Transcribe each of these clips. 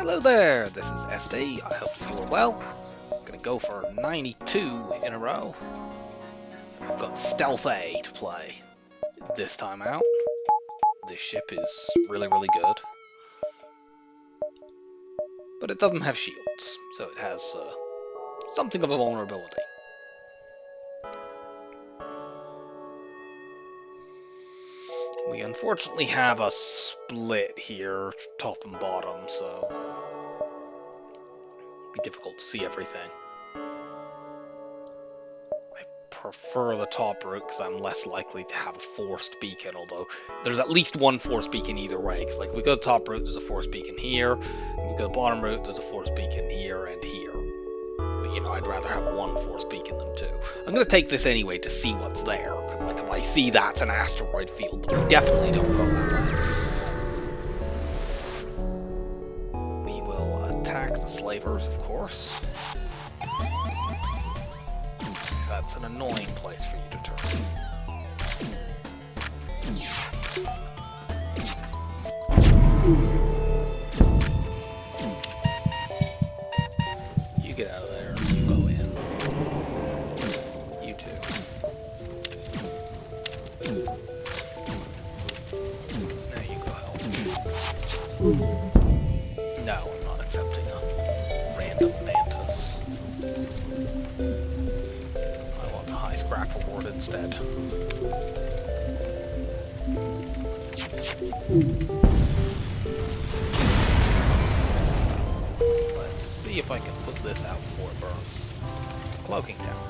Hello there, this is SD. I hope you are well. I'm gonna go for 92 in a row. I've got Stealth A to play this time out. This ship is really good. But it doesn't have shields, so it has something of a vulnerability. We unfortunately have a split here, top and bottom, so it'd be difficult to see everything. I prefer the top route because I'm less likely to have a forced beacon, although there's at least one forced beacon either way. Because like if we go to the top route, there's a forced beacon here. If we go to the bottom route, there's a forced beacon here and here. But you know, I'd rather have one forced beacon than two. I'm gonna take this anyway to see what's there, because like if I see that's an asteroid field, we definitely don't go that way. We will attack the slavers, of course. That's an annoying place for you to turn. You get out of there, you go in. You too. Now you go help. No, I'm not accepting a random mantis. I want the high scrap reward instead. Let's see if I can put this out before it burns. Cloaking Tower.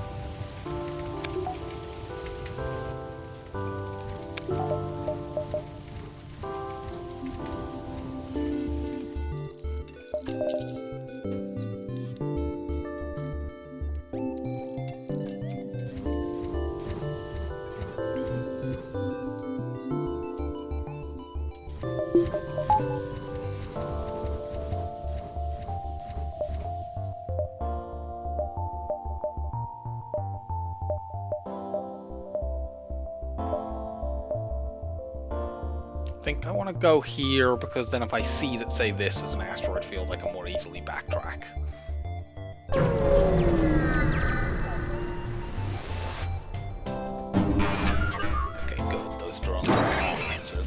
I think I want to go here because then if I see that, say, this is an asteroid field, I can more easily backtrack. Okay, good. Those drones are offensive.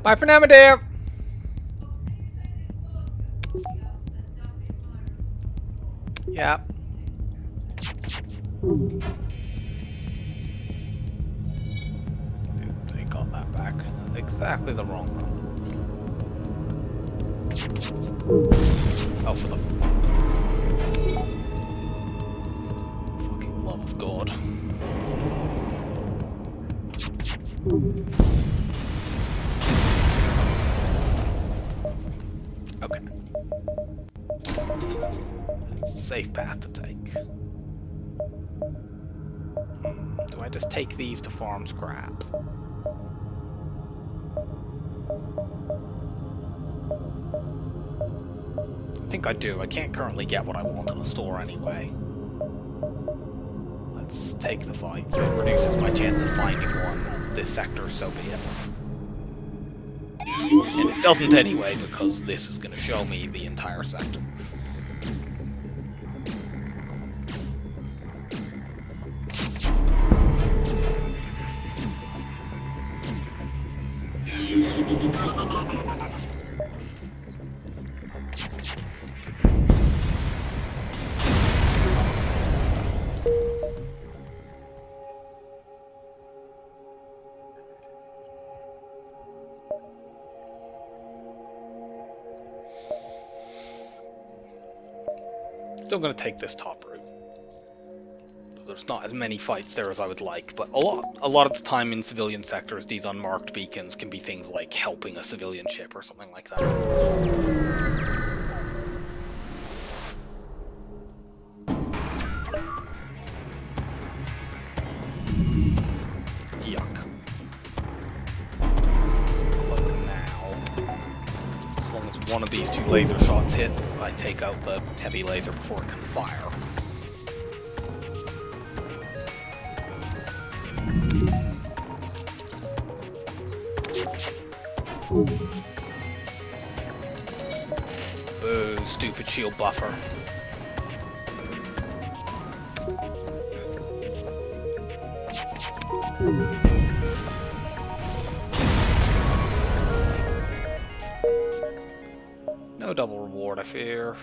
Bye for now, my dear! Yep. They got that back. Exactly the wrong moment. Oh, for the fucking love of God. Okay. It's a safe path to take. Do I just take these to farm scrap? I think I do. I can't currently get what I want in a store anyway. Let's take the fight. It reduces my chance of finding one this sector, so be it. And it doesn't anyway, because this is going to show me the entire sector. Still going to take this top route. There's not as many fights there as I would like, but a lot of the time in civilian sectors, these unmarked beacons can be things like helping a civilian ship or something like that. Yuck. Cloak now. As long as one of these two laser shots hit, I take out the heavy laser before it can fire. Boo, stupid shield buffer. No double reward, I fear.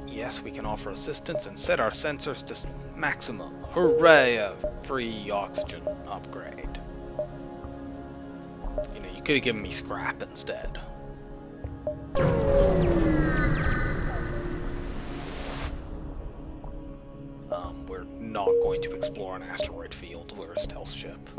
Yes, we can offer assistance and set our sensors to maximum. Hooray! A free oxygen upgrade. You know, you could have given me scrap instead. We're not going to explore an asteroid field. We're a stealth ship.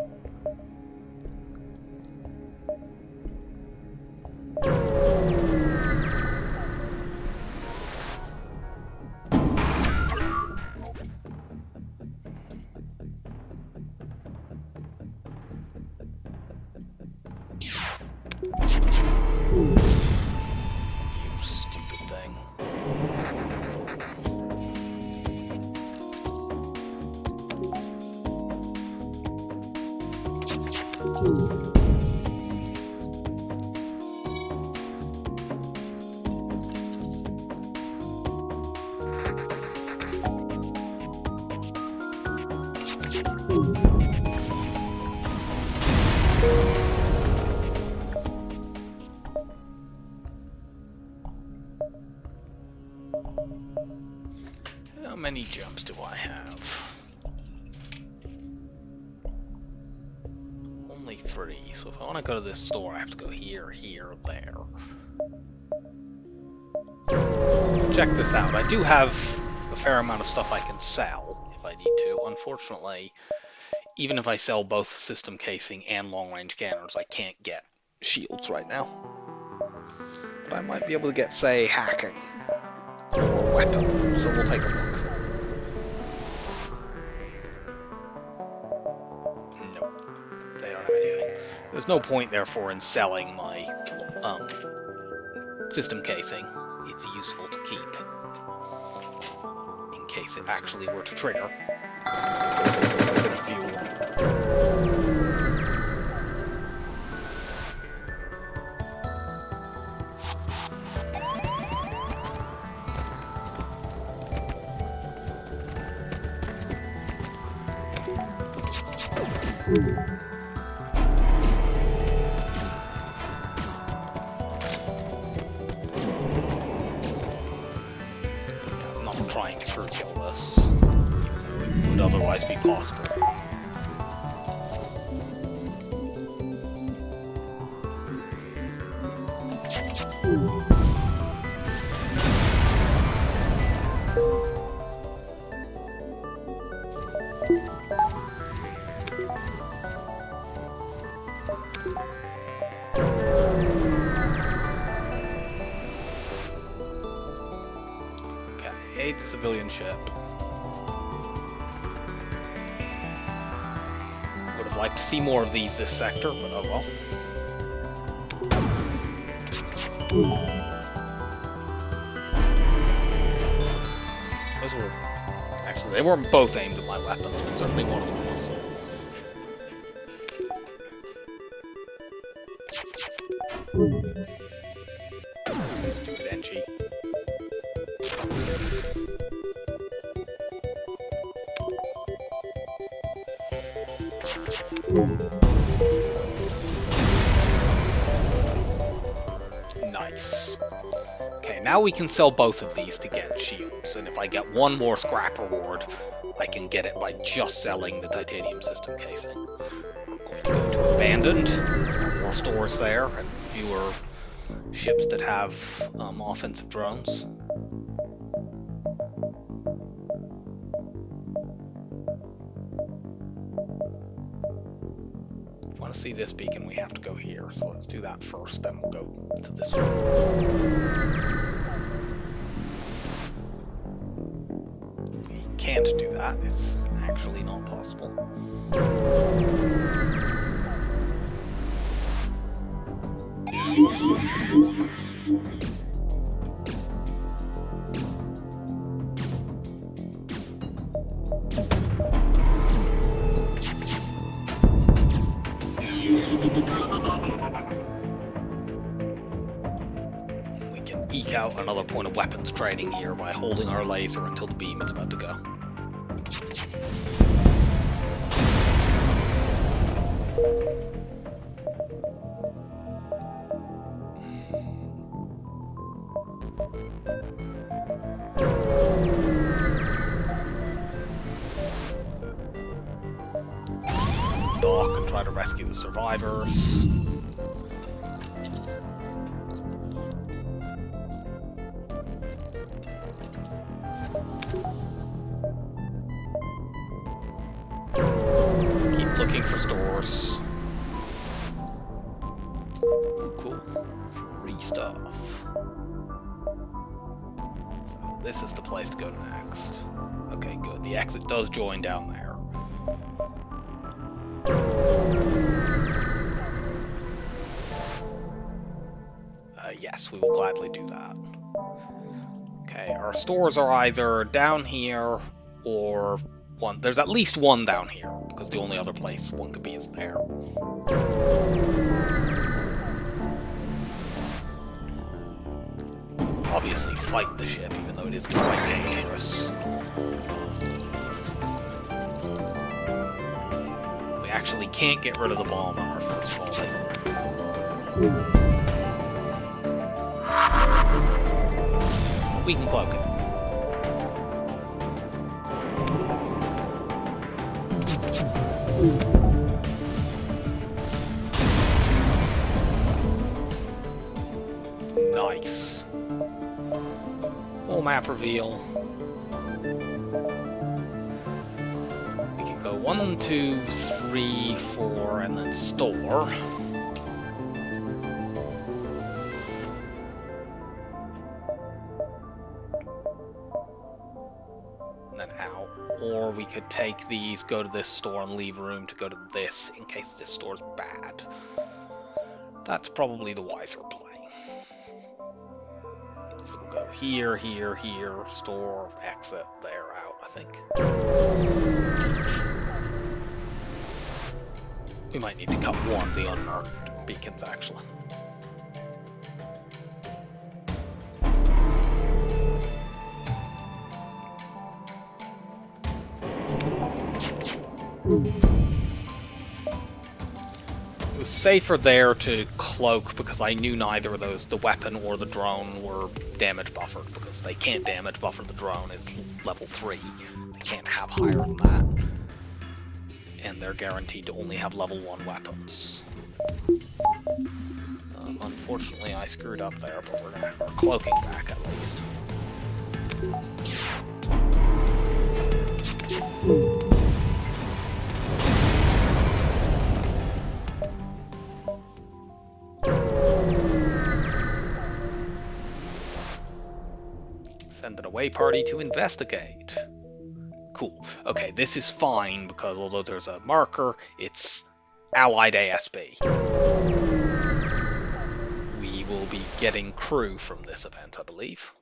How many jumps do I have? Only 3. So if I want to go to this store, I have to go here, here, there. Check this out. I do have a fair amount of stuff I can sell if I need to. Unfortunately, even if I sell both system casing and long-range scanners, I can't get shields right now. But I might be able to get, say, hacking or a weapon. So we'll take a look. Nope. They don't have anything. There's no point, therefore, in selling my system casing. It's useful to keep in case it actually were to trigger. Fuel. I'm not trying to crew kill this, even though it would otherwise be possible. The civilian ship. Would have liked to see more of these this sector, but oh well. Those were... Actually, they weren't both aimed at my weapons, but certainly one of them was. Stupid NG. Nice. Okay, now we can sell both of these to get shields, and if I get one more scrap reward, I can get it by just selling the titanium system casing. We're going to go to Abandoned, more stores there, and fewer ships that have offensive drones. Want to see this beacon, we have to go here, so let's do that first, then we'll go to this one. We can't do that, it's actually not possible. eke out another point of weapons training here by holding our laser until the beam is about to go. Dock and try to rescue the survivors. Keep looking for stores. Ooh, cool. Free stuff. So this is the place to go next. Okay, good. The exit does join down there. Yes, we will gladly do that. Okay, our stores are either down here or one. There's at least one down here, because the only other place one could be is there. Obviously fight the ship, even though it is quite dangerous. We actually can't get rid of the bomb on our first volley. We can cloak it. Nice. Full map reveal. We can go 1, 2, 3, 4, and then store. And then out. Or we could take these, go to this store, and leave room to go to this in case this store's bad. That's probably the wiser play. So we'll go here, here, here, store, exit, there, out, I think. We might need to cut one of the unmarked beacons, actually. It was safer there to cloak because I knew neither of those, the weapon or the drone, were damage buffered, because they can't damage buffer the drone. It's level 3. They can't have higher than that. And they're guaranteed to only have level 1 weapons. Unfortunately, I screwed up there, but we're gonna have our cloaking back at least. Send an away party to investigate. Cool. Okay, this is fine because although there's a marker, it's allied ASB. We will be getting crew from this event, I believe.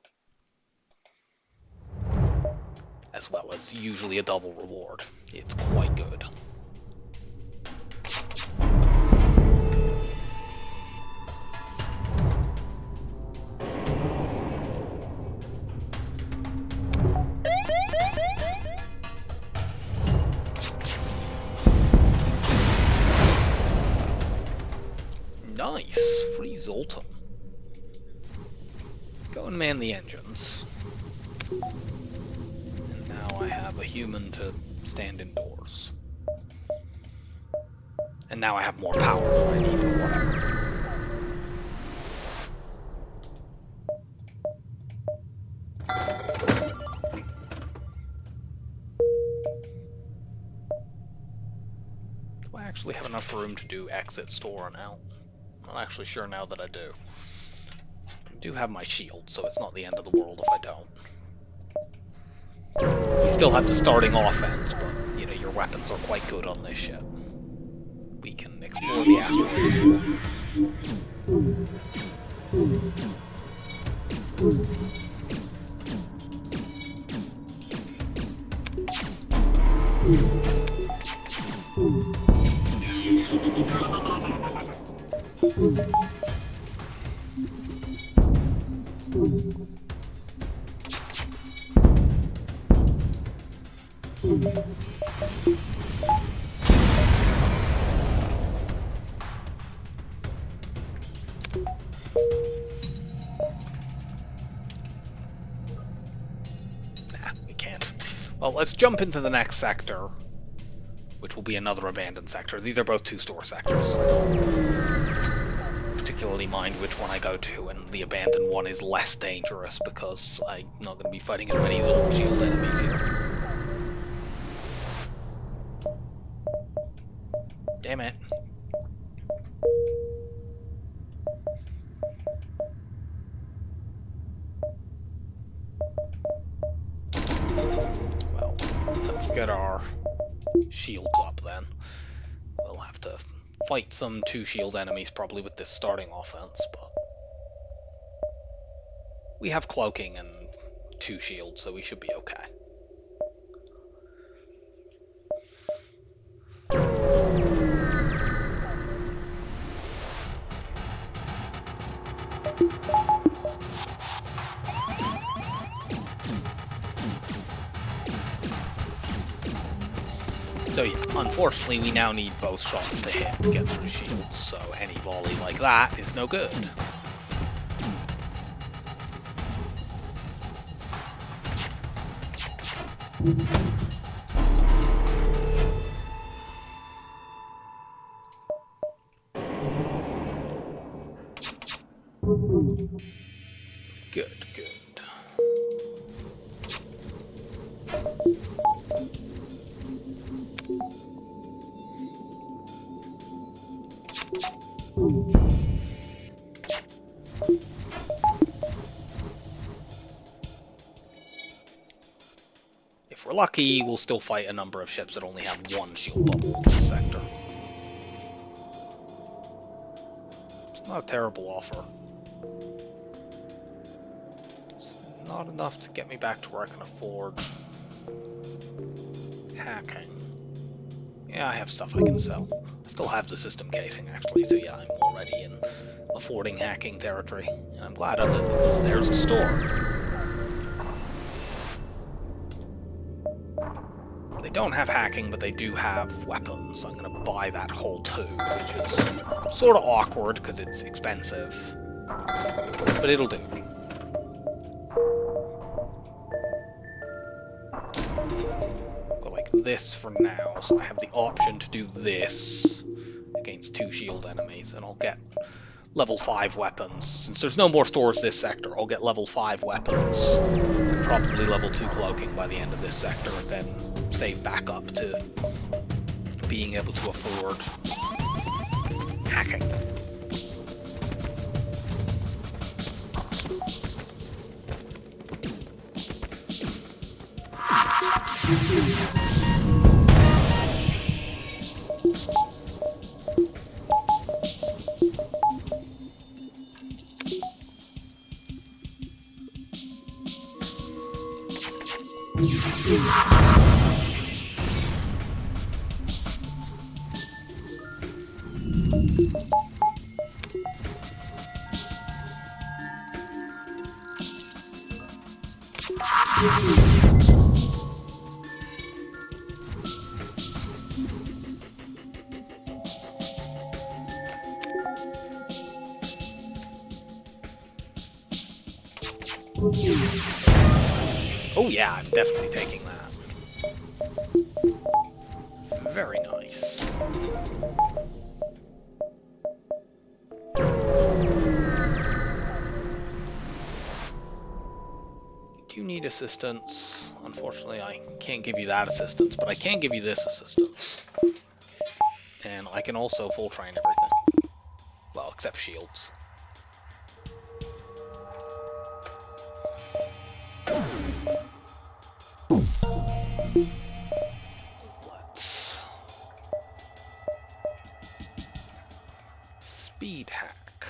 As well as usually a double reward. It's quite good. Nice! Free Zoltan. Go and man the engines. And now I have a human to stand indoors. And now I have more power than I need, but whatever. Do I actually have enough room to do exit, store, and out? I'm not actually sure now that I do. I do have my shield, so it's not the end of the world if I don't. We still have the starting offense, but, you know, your weapons are quite good on this ship. We can explore the asteroid. We can't. Well, let's jump into the next sector, which will be another abandoned sector. These are both two-store sectors, so I don't particularly mind which one I go to, and the abandoned one is less dangerous because I'm not going to be fighting as many zone shield enemies here. Damn it. Well, let's get our shields up then. We'll have to fight some two-shield enemies probably with this starting offense, but we have cloaking and two shields, so we should be okay. So yeah, unfortunately we now need both shots to hit to get through shields, so any volley like that is no good. Good, good. If we're lucky, we'll still fight a number of ships that only have one shield bubble in this sector. It's not a terrible offer. It's not enough to get me back to where I can afford hacking. Yeah, I have stuff I can sell. I still have the system casing, actually, so yeah, I'm already in affording hacking territory. And I'm glad of it, because there's the store. They don't have hacking, but they do have weapons. I'm going to buy that hull too, which is sort of awkward, because it's expensive. But it'll do. Go like this for now, so I have the option to do this against two shield enemies, and I'll get level 5 weapons. Since there's no more stores this sector, I'll get level 5 weapons, and probably level 2 cloaking by the end of this sector, and then save back up to being able to afford hacking. Oh yeah, I'm definitely taking that. Very nice. Do you need assistance? Unfortunately, I can't give you that assistance, but I can give you this assistance. And I can also full train everything. Well, except shields. Let's speed hack.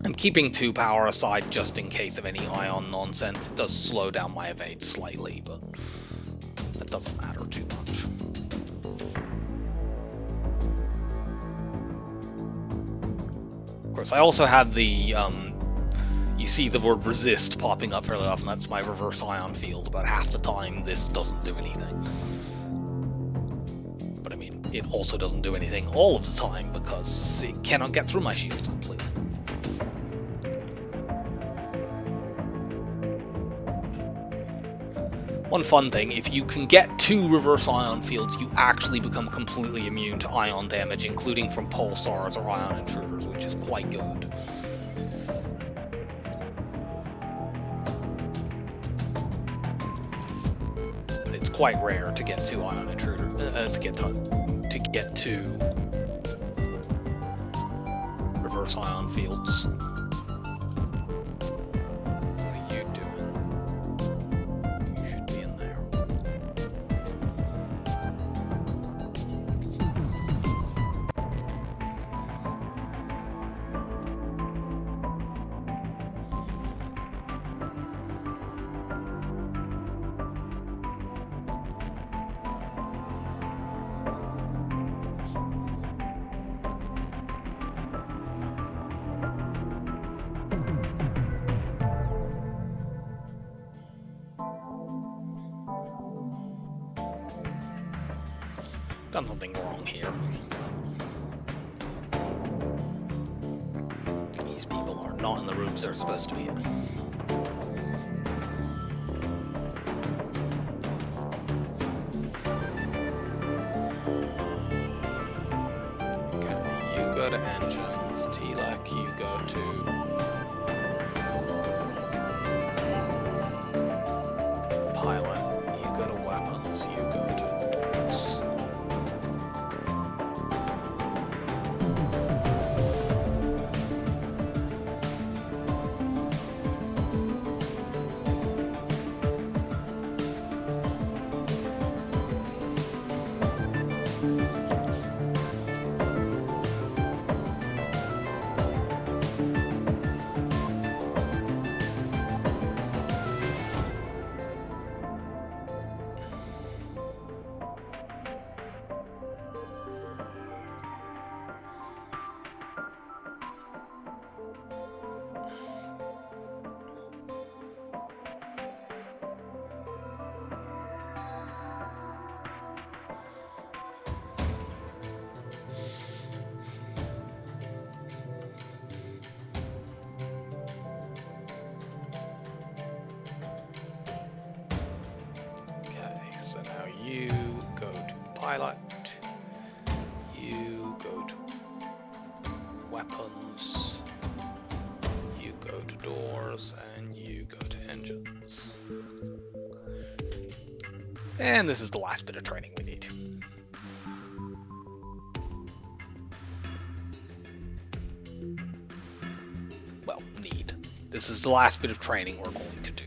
I'm keeping 2 power aside just in case of any ion nonsense. It does slow down my evade slightly, but that doesn't matter too much. Of course, I also have the, you see the word resist popping up fairly often. That's my reverse ion field. About half the time, this doesn't do anything. But I mean, it also doesn't do anything all of the time because it cannot get through my shields completely. One fun thing, if you can get 2 reverse ion fields, you actually become completely immune to ion damage, including from pulsars or ion intruders, which is quite good. But it's quite rare to get 2 ion intruders, to get 2 reverse ion fields. Done something wrong here. These people are not in the rooms they're supposed to be in. Okay, you go to engines, TLAC, you go to pilot, you go to weapons, you go to doors. So now you go to pilot, you go to weapons, you go to doors, and you go to engines. And this is the last bit of training we need. Well, need. This is the last bit of training we're going to do.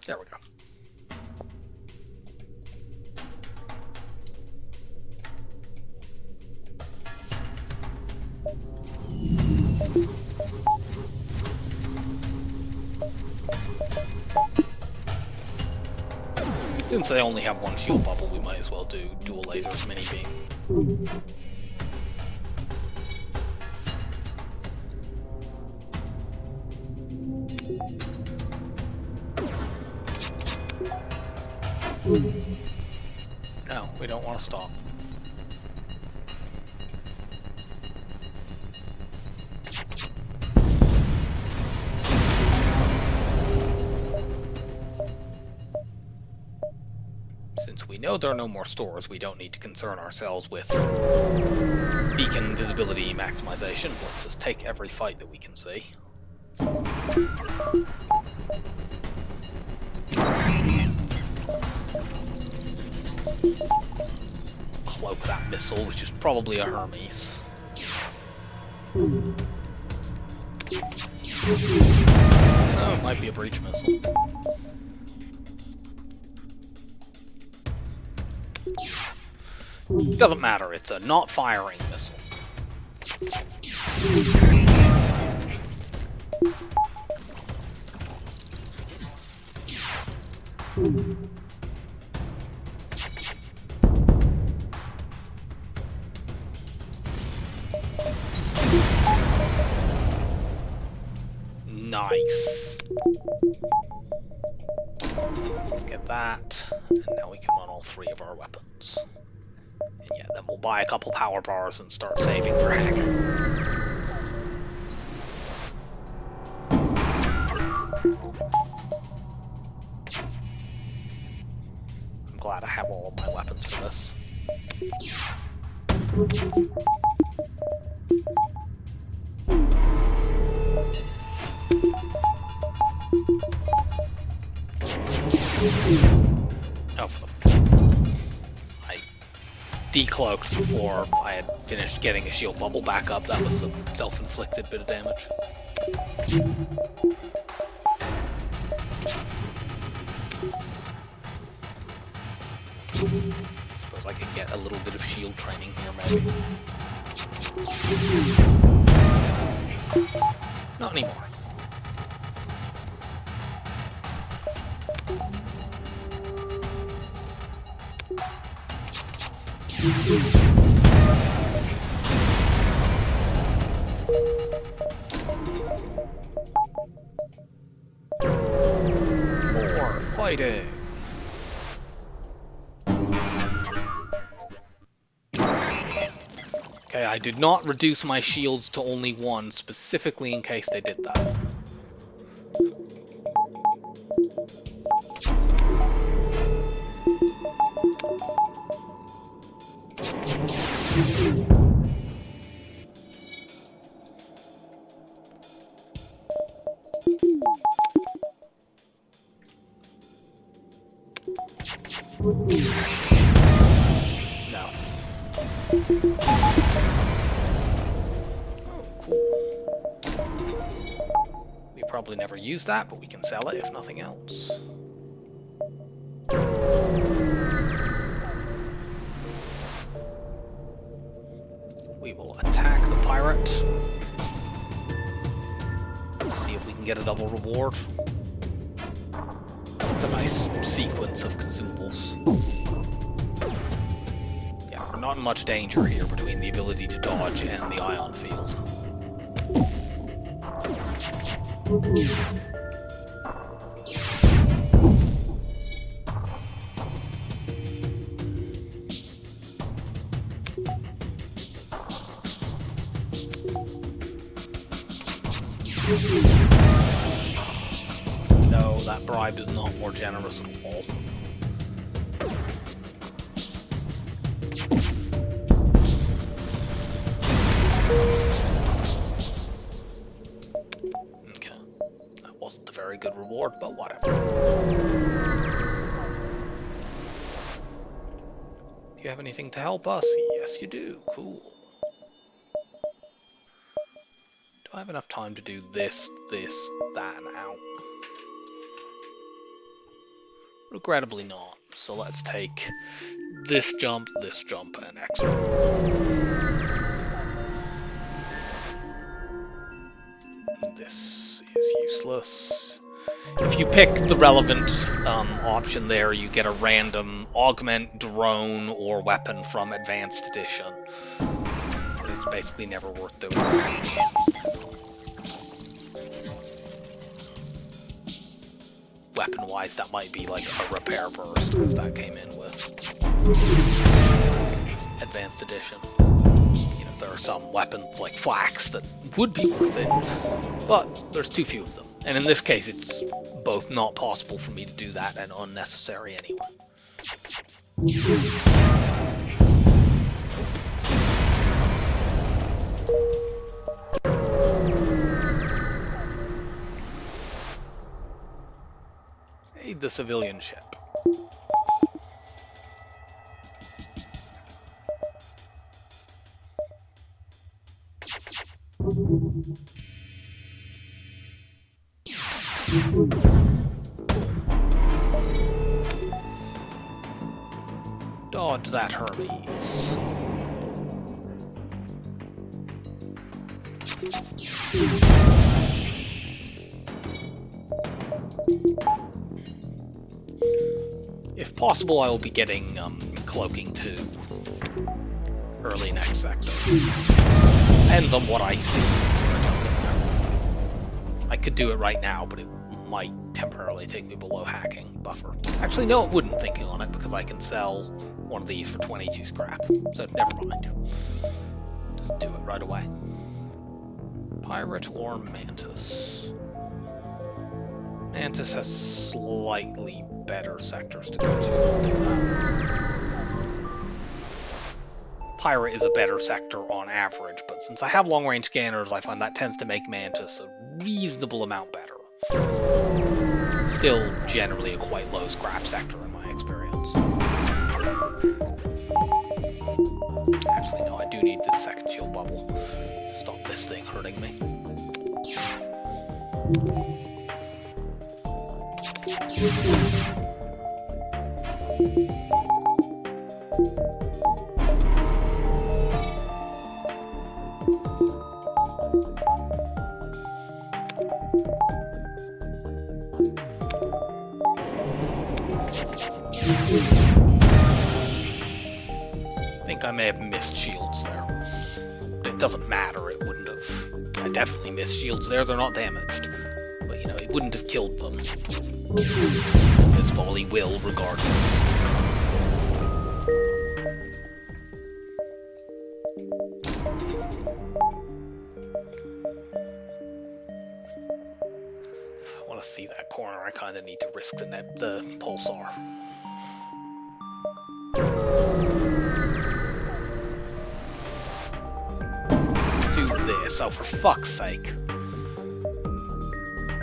There we go. Since they only have one shield bubble, we might as well do dual lasers mini beam. No, we don't want to stop. Since So we know there are no more stores. We don't need to concern ourselves with beacon visibility maximization. Let's just take every fight that we can see. Cloak that missile, which is probably a Hermes. Oh, it might be a breach missile. Doesn't matter, it's a not firing missile. Nice. Let's get that, and now we can run all three of our weapons. And yeah, then we'll buy a couple power bars and start saving for hacking. I'm glad I have all of my weapons for this. Oh, I decloaked before I had finished getting a shield bubble back up. That was some self-inflicted bit of damage. Suppose I could get a little bit of shield training here, maybe. Not anymore. More fighting. Okay, I did not reduce my shields to only one, specifically in case they did that. No. Oh, cool. We probably never use that, but we can sell it if nothing else. We will attack the pirate. See if we can get a double reward. It's a nice sequence of consumables. Yeah, we're not in much danger here between the ability to dodge and the ion field. No, that bribe is not more generous at all. Okay, that wasn't a very good reward, but whatever. Do you have anything to help us? Yes, you do. Cool. Do I have enough time to do this, that, and out? Regrettably not. So let's take this jump, and exit. This is useless. If you pick the relevant option there, you get a random augment, drone, or weapon from Advanced Edition. But it's basically never worth doing. Weapon-wise, that might be like a repair burst, because that came in with Advanced Edition. You know, there are some weapons like Flax that would be worth it, but there's too few of them. And in this case, it's both not possible for me to do that and unnecessary anyway. Aid the civilian ship. Dodge that Hermes. If possible, I will be getting cloaking too early next sector. Depends on what I see. I could do it right now, but it might temporarily take me below hacking buffer. Actually, no, it wouldn't, thinking on it, because I can sell one of these for 22 scrap. So never mind. Just do it right away. Pirate or Mantis? Mantis has slightly better sectors to go to. I'll do that. Pirate is a better sector on average, but since I have long-range scanners, I find that tends to make Mantis a reasonable amount better. Still generally a quite low scrap sector in my experience. Actually, no, I do need this second shield bubble to stop this thing hurting me. I think I may have missed shields there. It doesn't matter, it wouldn't have. I definitely missed shields there, they're not damaged. But, you know, it wouldn't have killed them. This volley will, regardless. If I want to see that corner, I kind of need to risk the pulsar. So for fuck's sake,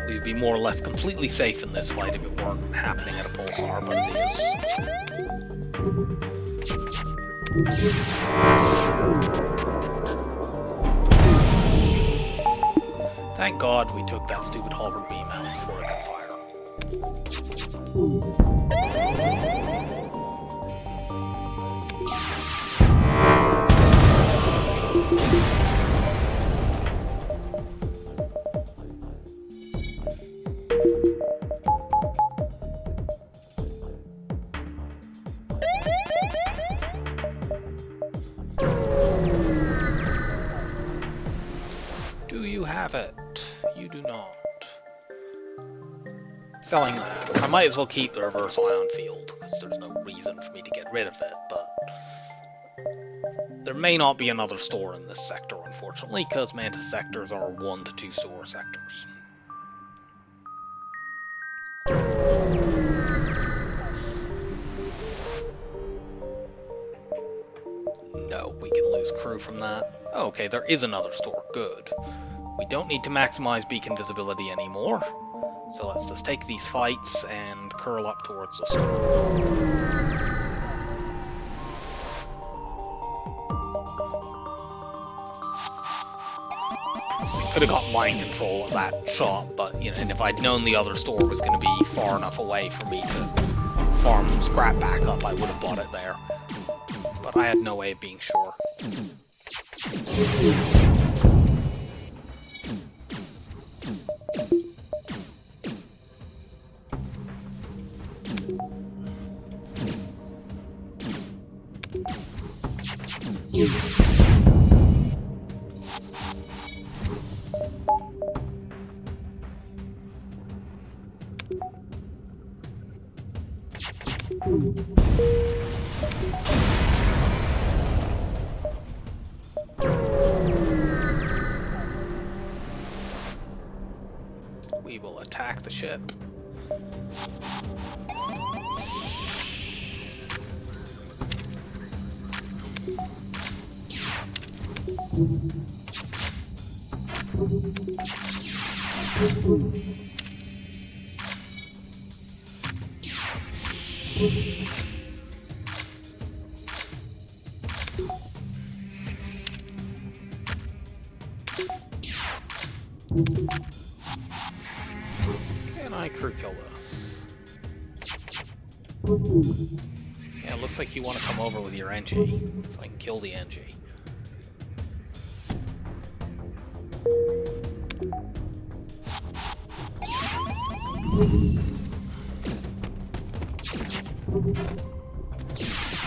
we'd be more or less completely safe in this fight if it weren't happening at a pulsar, but it is. Thank God we took that stupid Halberd beam out before it could fire. You do not. Selling that. I might as well keep the reverse ion field, because there's no reason for me to get rid of it, but there may not be another store in this sector, unfortunately, because Mantis sectors are 1 to 2 store sectors. No, we can lose crew from that. Oh, okay, there is another store. Good. We don't need to maximize beacon visibility anymore, so let's just take these fights and curl up towards the store. Could have got mind control of that shop, but, you know, and if I'd known the other store was going to be far enough away for me to farm scrap back up, I would have bought it there. But I had no way of being sure. We will attack the ship. Can I crew kill this? Yeah, it looks like you want to come over with your NG, so I can kill the NG.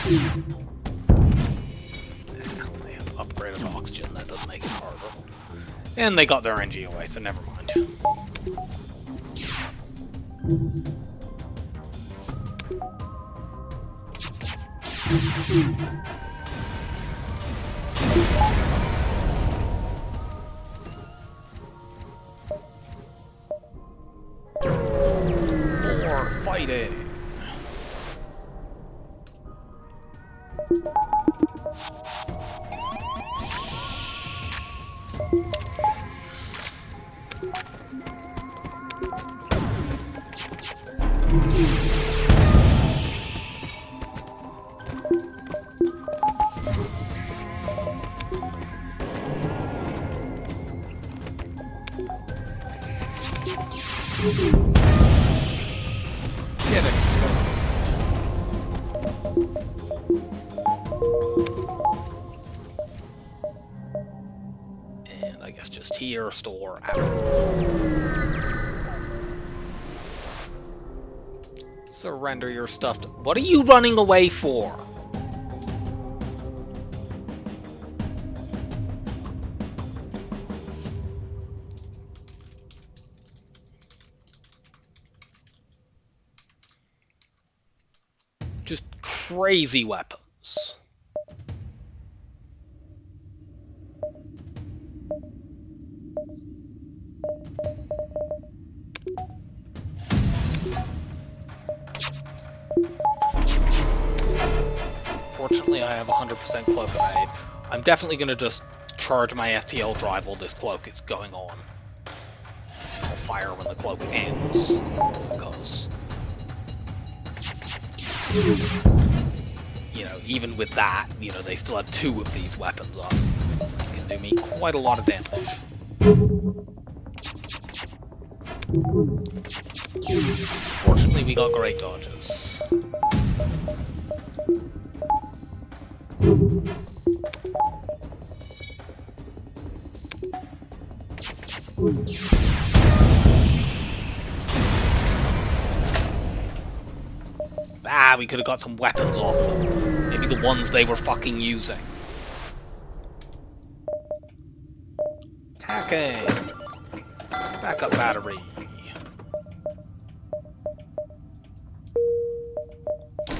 They have upgraded oxygen, that does make it harder. And they got their NG away, so never mind. More fighting! Get exploded. And I guess just here, store, out. Surrender your stuff to... What are you running away for? Just crazy weapons. Fortunately, I have 100% cloak evade. I'm definitely going to just charge my FTL drive while this cloak is going on. I'll fire when the cloak ends, because... You know, even with that, you know, they still have 2 of these weapons on. They can do me quite a lot of damage. Fortunately, we got great dodges. Ah, we could have got some weapons off them. Maybe the ones they were fucking using. Hacking! Backup battery.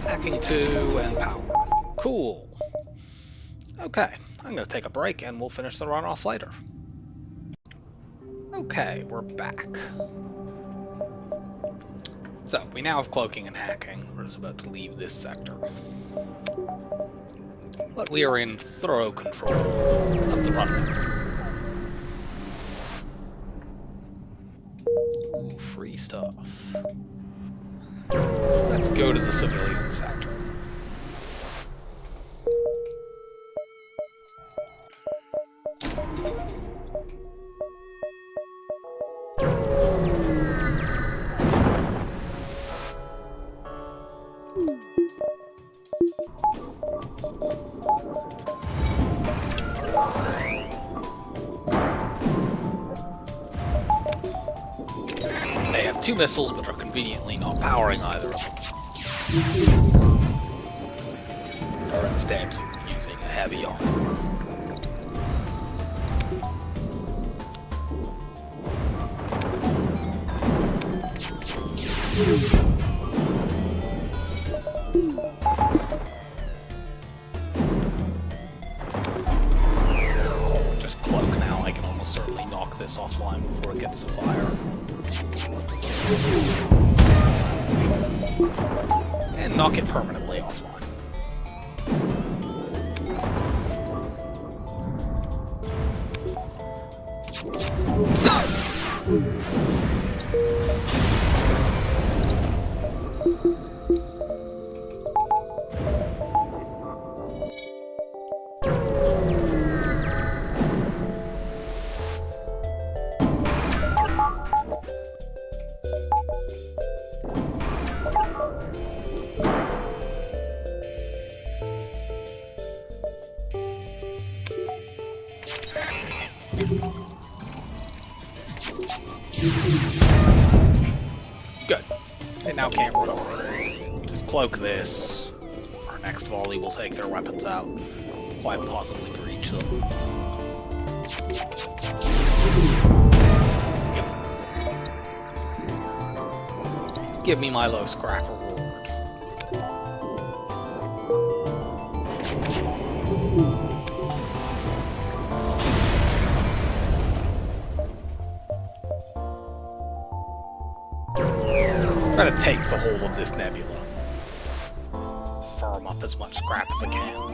Hacking 2 and power. Cool. Okay, I'm gonna take a break and we'll finish the run off later. Okay, we're back. So, we now have cloaking and hacking. We're just about to leave this sector. But we are in thorough control of the run now. Ooh, free stuff. Let's go to the civilian sector. They have 2 missiles, but are conveniently not powering either of them. Or instead, using a heavy arm. Just cloak now, I can almost certainly knock this offline before it gets to fire. And knock it permanently offline. Good. They now can't run away. Just cloak this. Our next volley will take their weapons out. Quite possibly breach them. Give me my low scrap reward. Try to take the whole of this nebula. Farm up as much scrap as I can.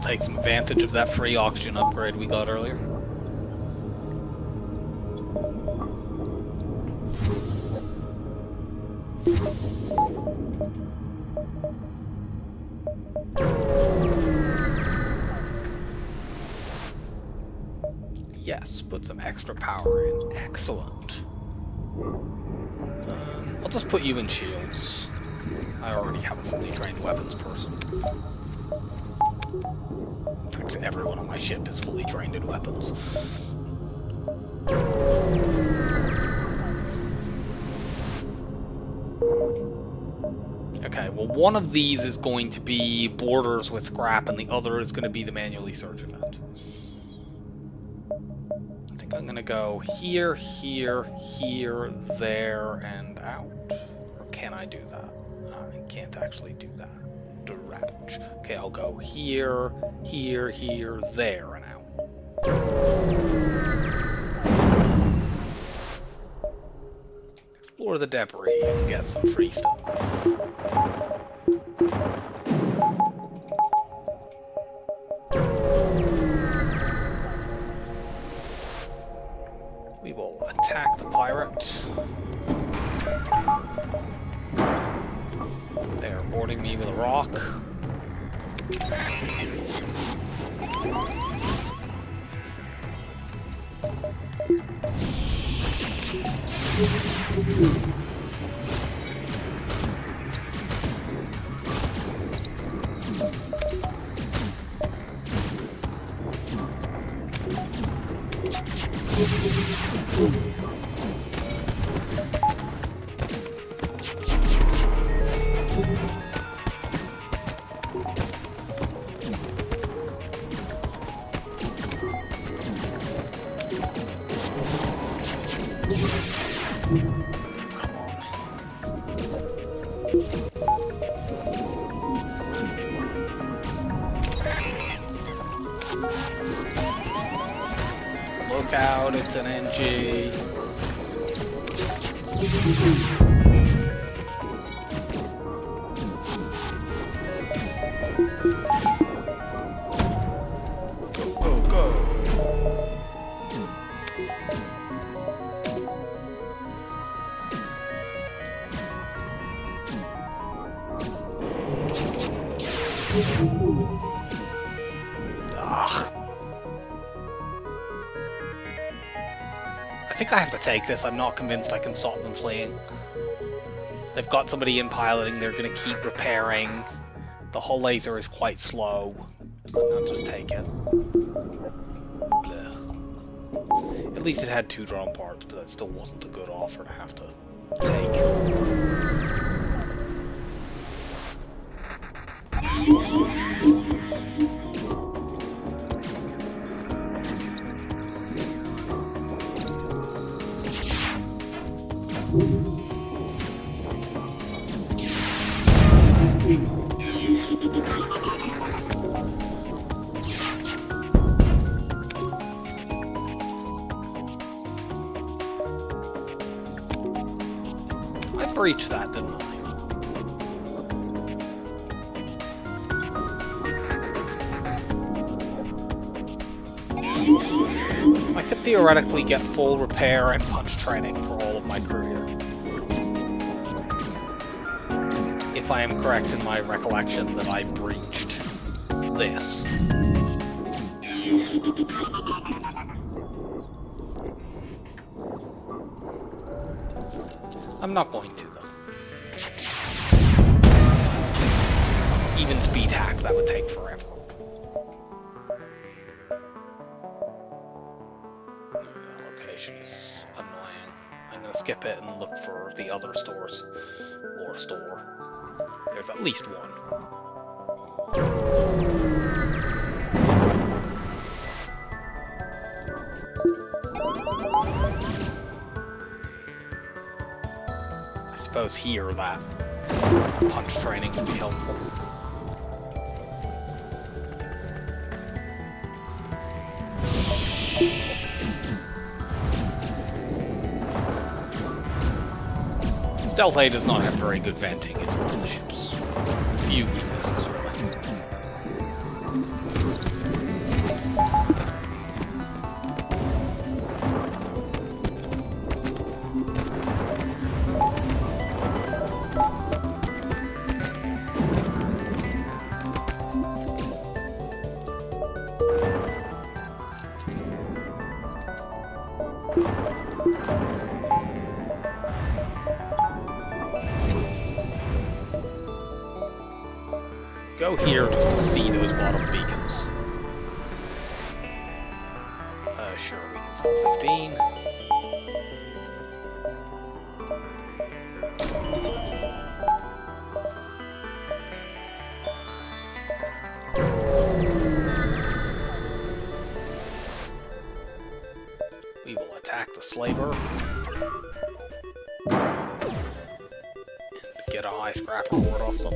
Take some advantage of that free oxygen upgrade we got earlier. Yes, put some extra power in. Excellent. I'll just put you in shields. I already have a fully trained weapons person. Everyone on my ship is fully trained in weapons. Okay, well one of these is going to be borders with scrap and the other is going to be the manually search event. I think I'm going to go here, here, here, there, and out. Or can I do that? I can't actually do that. Direct. Okay, I'll go here, here, here, there, and out. Explore the debris and get some free stuff. We will attack the pirate. They are boarding me with a rock. Look out, it's an NG. Go, go, go. I think I have to take this. I'm not convinced I can stop them fleeing. They've got somebody in piloting. They're going to keep repairing. The hull laser is quite slow. I'll just take it. Blech. At least it had 2 drone parts, but that still wasn't a good offer to have to take. I breached that, didn't I? theoretically get full repair and punch training for all of my crew here. If I am correct in my recollection that I breached this. I'm not going to, though. Even speed hack, that would take forever. Location is annoying. I'm going to skip it and look for the other stores. Or store. There's at least one. I suppose here that punch training would be helpful. Stealth A does not have very good venting. It's one of the ship's few weaknesses, really. Go here just to see those bottom beacons. Sure, we can sell 15. We will attack the slaver. And get a high scrap reward off them.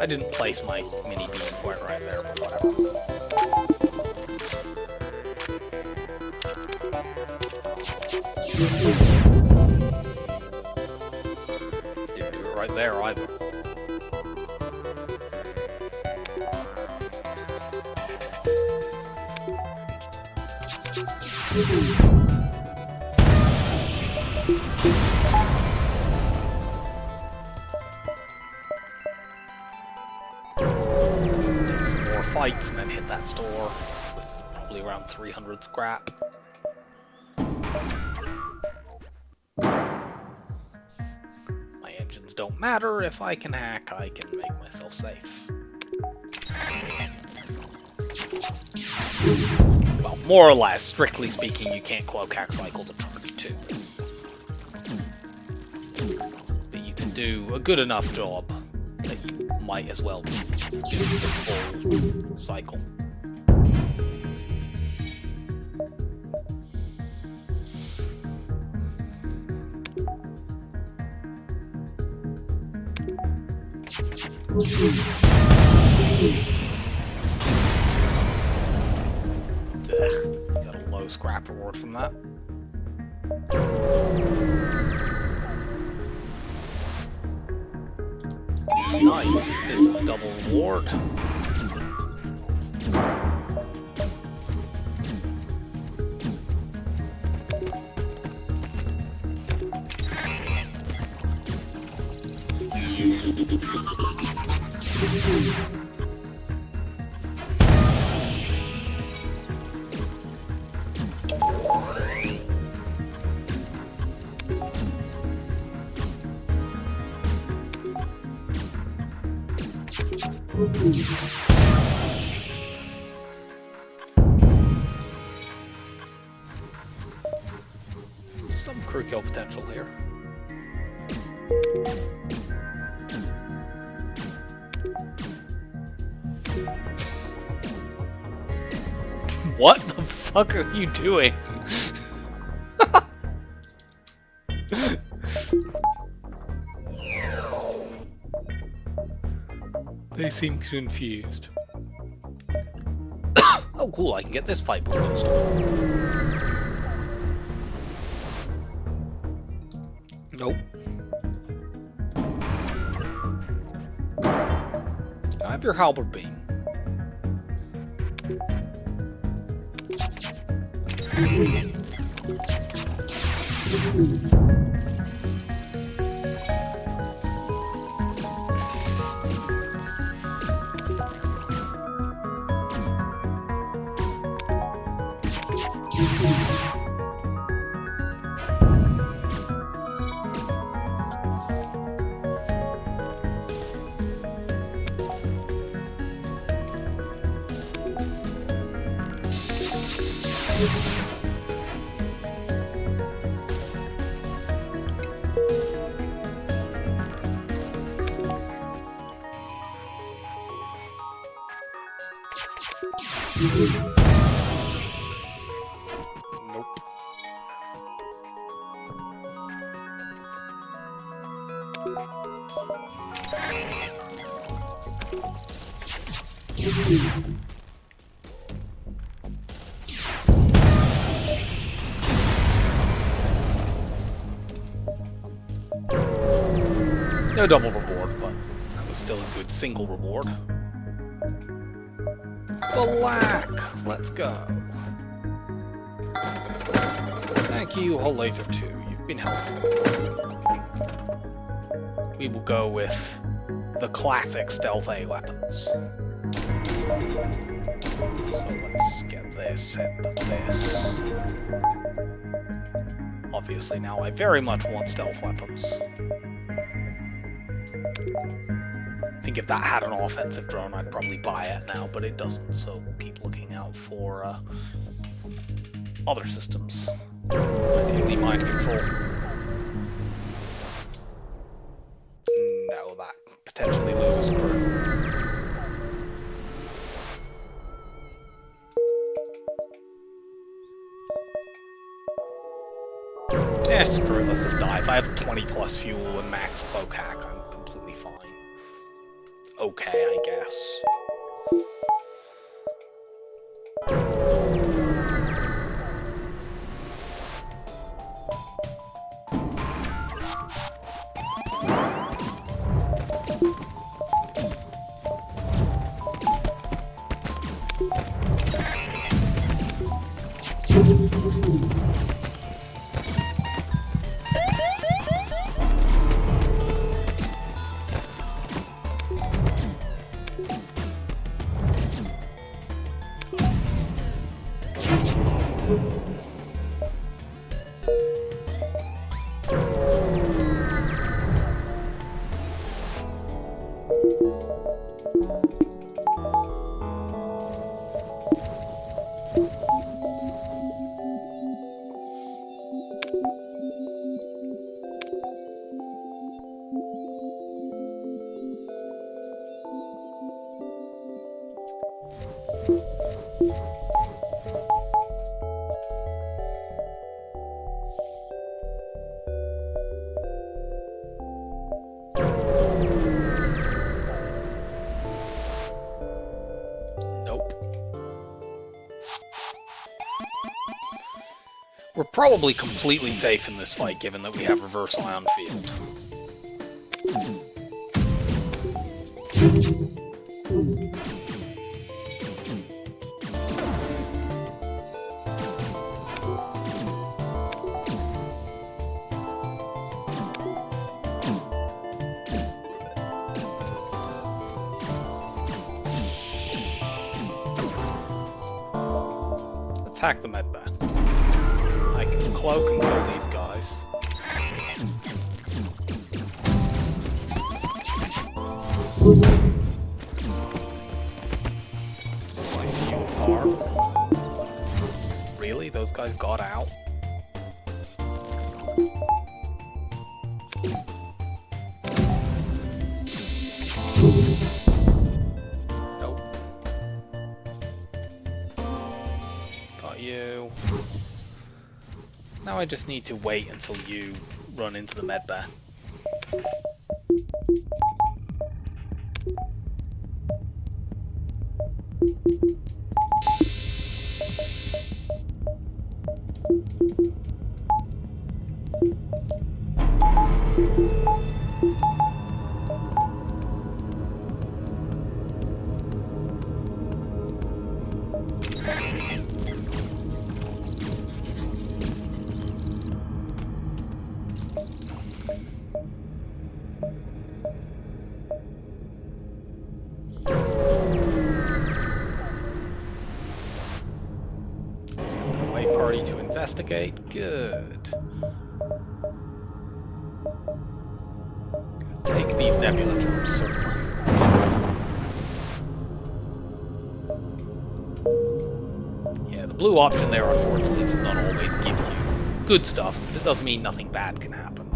I didn't place my mini beam quite right there, but whatever. Didn't do it right there either. Fights and then hit that store with probably around 300 scrap. My engines don't matter. If I can hack, I can make myself safe. Well, more or less, strictly speaking, you can't cloak hack cycle to charge 2. But you can do a good enough job that you might as well do the full cycle. Ugh, got a low scrap reward from that. Nice, this is a double reward. Some crew kill potential here. What the fuck are you doing? They seem confused. Oh cool, I can get this fight before the storm. Nope. Have your halberd beam. Nope. No double reward, but that was still a good single reward. Black! Let's go. Thank you, Hull Laser 2. You've been helpful. We will go with the classic Stealth A weapons. So let's get this and this. Obviously now I very much want stealth weapons. I think if that had an offensive drone, I'd probably buy it now, but it doesn't, so we'll keep looking out for other systems. Ideally mind control. No, that potentially loses crew. Yeah, screw it, let's just die. If I have 20 plus fuel and max cloak hack, I'm completely fine. Okay, I guess. We're probably completely safe in this fight, given that we have reverse ion field. Attack the medbay. I can cloak and kill these guys. Slice you apart. Really? Those guys got out? Nope. Got you. Now I just need to wait until you run into the medbay. Send an away party to investigate. Good. Take these nebula jumps, certainly. Yeah, the blue option there, unfortunately, does not always give you good stuff, but it does mean nothing bad can happen.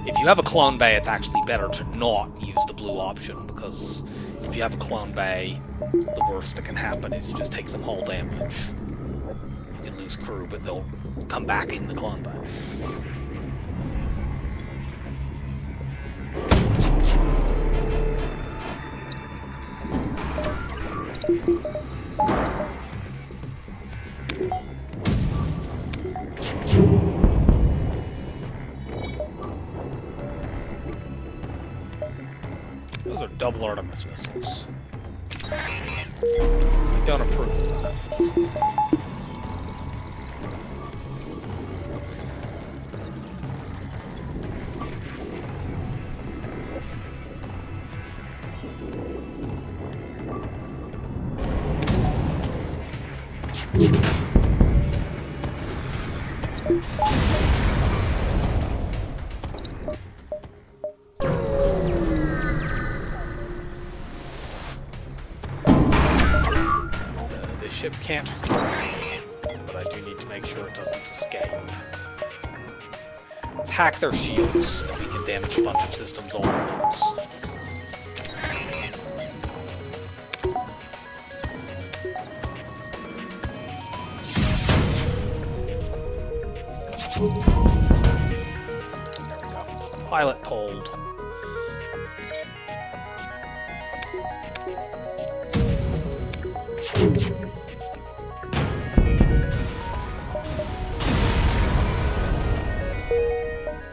If you have a clone bay, it's actually better to not use the blue option, because if you have a clone bay, the worst that can happen is you just take some hull damage. You can lose crew, but they'll come back in the clone bay. Those are double Artemis missiles. I don't approve of that. This ship can't hurt me, but I do need to make sure it doesn't escape. Let's hack their shields, and we can damage a bunch of systems all at once. There we go. Pilot pulled.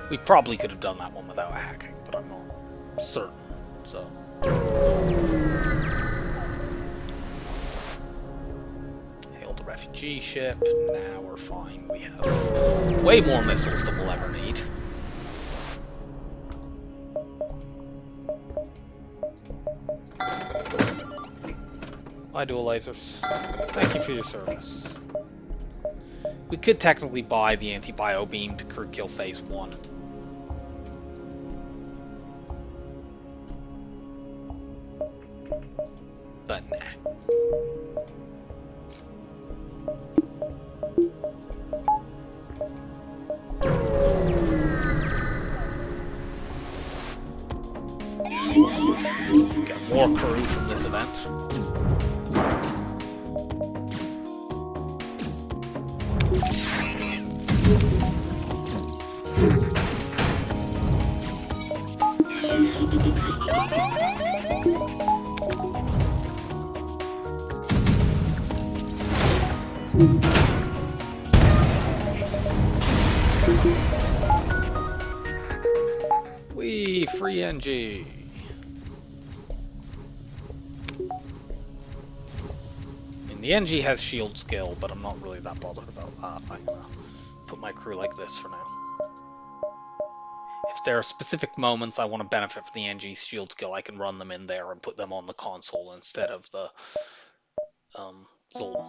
We probably could have done that one without hacking, but I'm not certain, so. Hail the refugee ship. Now we're fine. We have way more missiles than we'll ever need. Hi, dual lasers. Thank you for your service. We could technically buy the anti-bio beam to crew kill phase 1. But nah. Get more crew from this event. Wee, free NG. I mean, the NG has shield skill, but I'm not really that bothered about that. I'm gonna put my crew like this for now. If there are specific moments I want to benefit from the NG shield skill, I can run them in there and put them on the console instead of the Zoltan.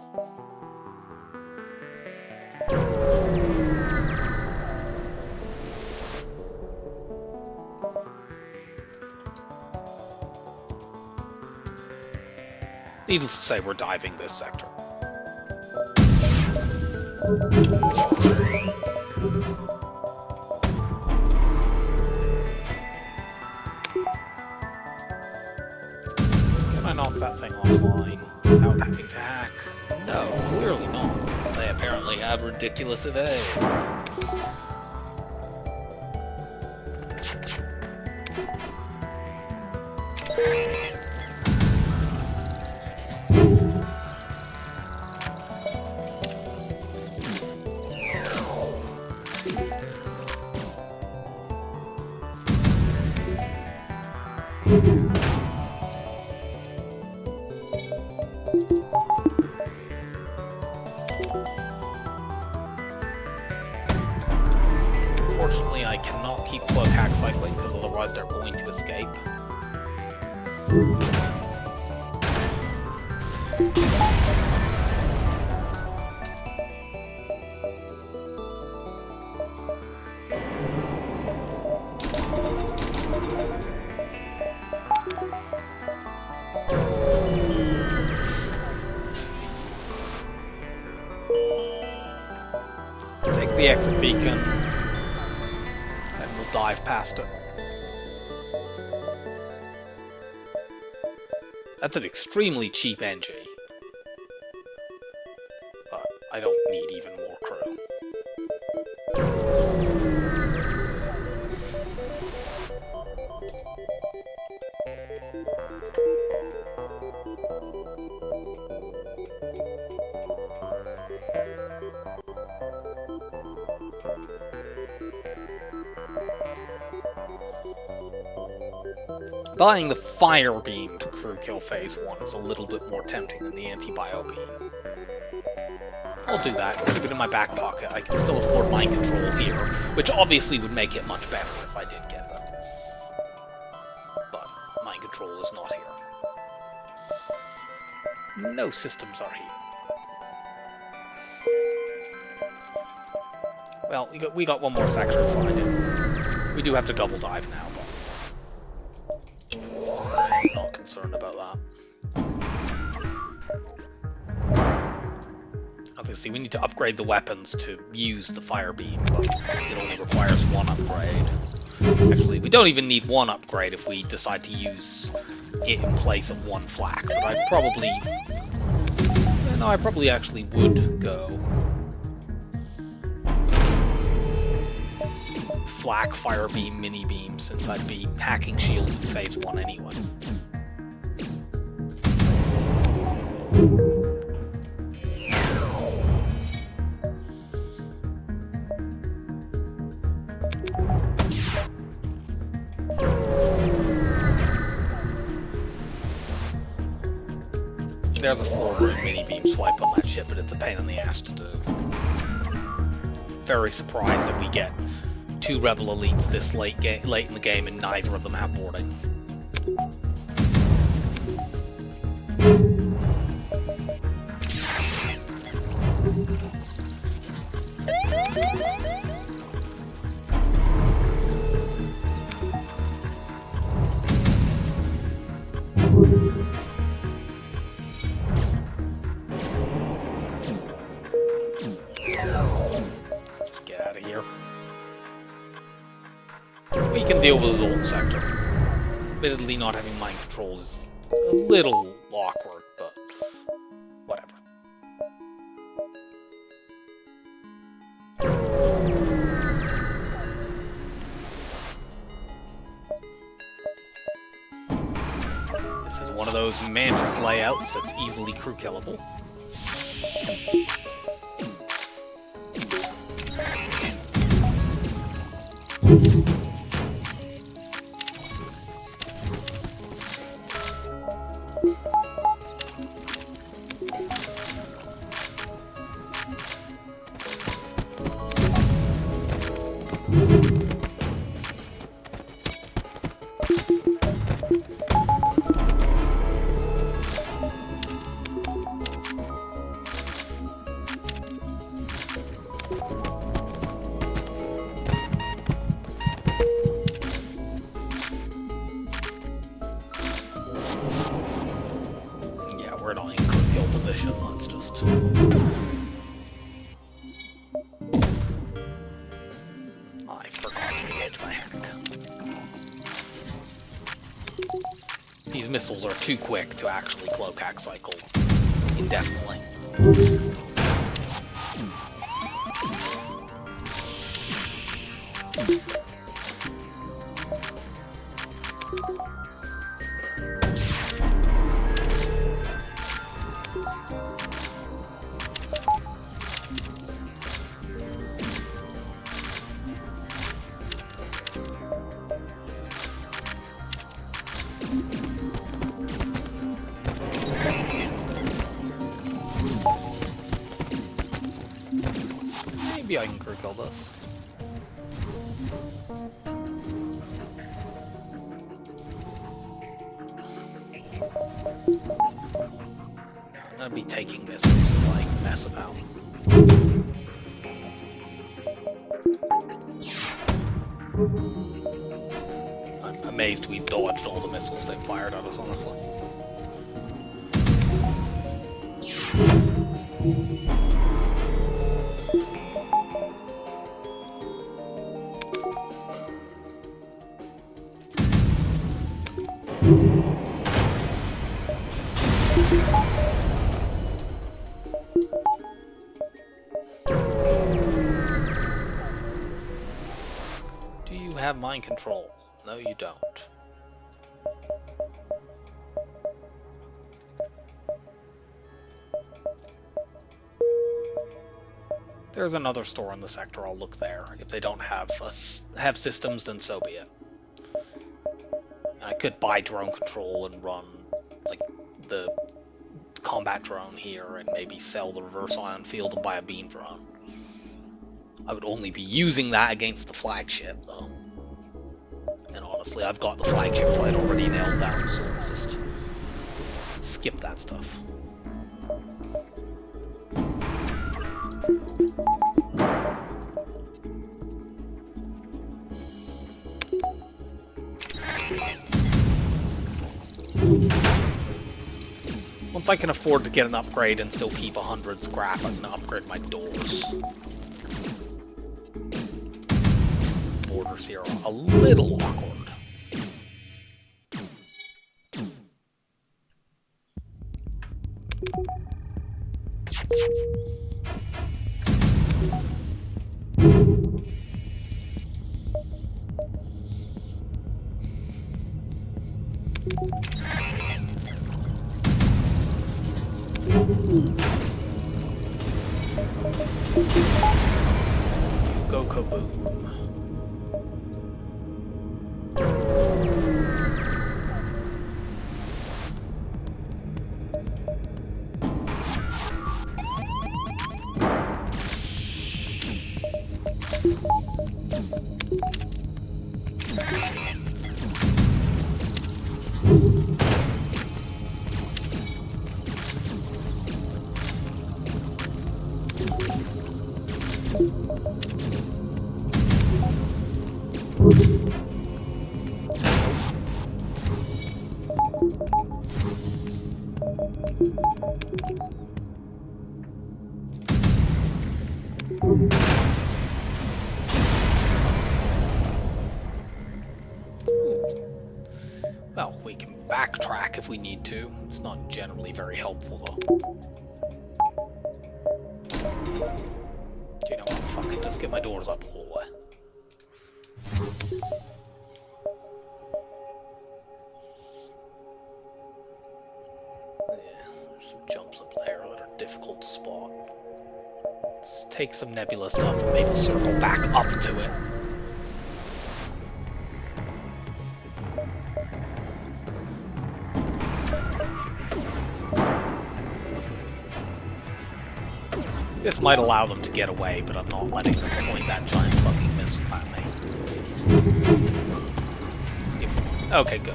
Needless to say, we're diving this sector. Can I knock that thing offline without having to hack? No, clearly not. They apparently have ridiculous evade. Unfortunately, I cannot keep cloak hack cycling because otherwise they're going to escape. Take the exit beacon, and we'll dive past it. That's an extremely cheap NG. But I don't need even more crew. Buying the fire beam to crew kill phase 1 is a little bit more tempting than the anti-bio beam. I'll do that, keep it in my back pocket. I can still afford mind control here, which obviously would make it much better if I did get them. But mind control is not here. No systems are here. Well, we got one more section to find it. We do have to double dive now, but I'm not concerned about that. Obviously, we need to upgrade the weapons to use the fire beam, but it only requires one upgrade. Actually, we don't even need one upgrade if we decide to use it in place of one flak, but I probably... No, I probably actually would go flak, fire beam, mini beam, since I'd be hacking shields in phase 1 anyway. There's a 4-room mini beam swipe on that ship, but it's a pain in the ass to do. Very surprised that we get 2 rebel elites this late in the game and neither of them have boarding. Just get out of here. We can deal with Zoltan sector. Admittedly, not having mind control is a little awkward, but whatever. This is one of those Mantis layouts that's easily crew killable. We're not in crew kill position, let's just... I forgot to engage my hack. These missiles are too quick to actually cloak hack cycle indefinitely. Maybe I can crew kill this. gonna be taking missiles to like mess about. I'm amazed we dodged all the missiles they fired at us, honestly. Do you have mind control? No, you don't. There's another store in the sector. I'll look there. If they don't have systems, then so be it. I could buy drone control and run like the combat drone here, and maybe sell the reverse ion field and buy a beam drone. I would only be using that against the flagship, though. And honestly, I've got the flagship fight already nailed down, so let's just skip that stuff. Once I can afford to get an upgrade and still keep 100 scrap, I'm gonna upgrade my doors. Borders here are a little awkward. Go kaboom. Well, we can backtrack if we need to. It's not generally very helpful, though. You know what? Fuck it, just get my doors up all the way. Yeah, there's some jumps up there that are difficult to spot. Let's take some nebula stuff and maybe circle back up to it. This might allow them to get away, but I'm not letting them point that giant fucking missile at me. Okay, good.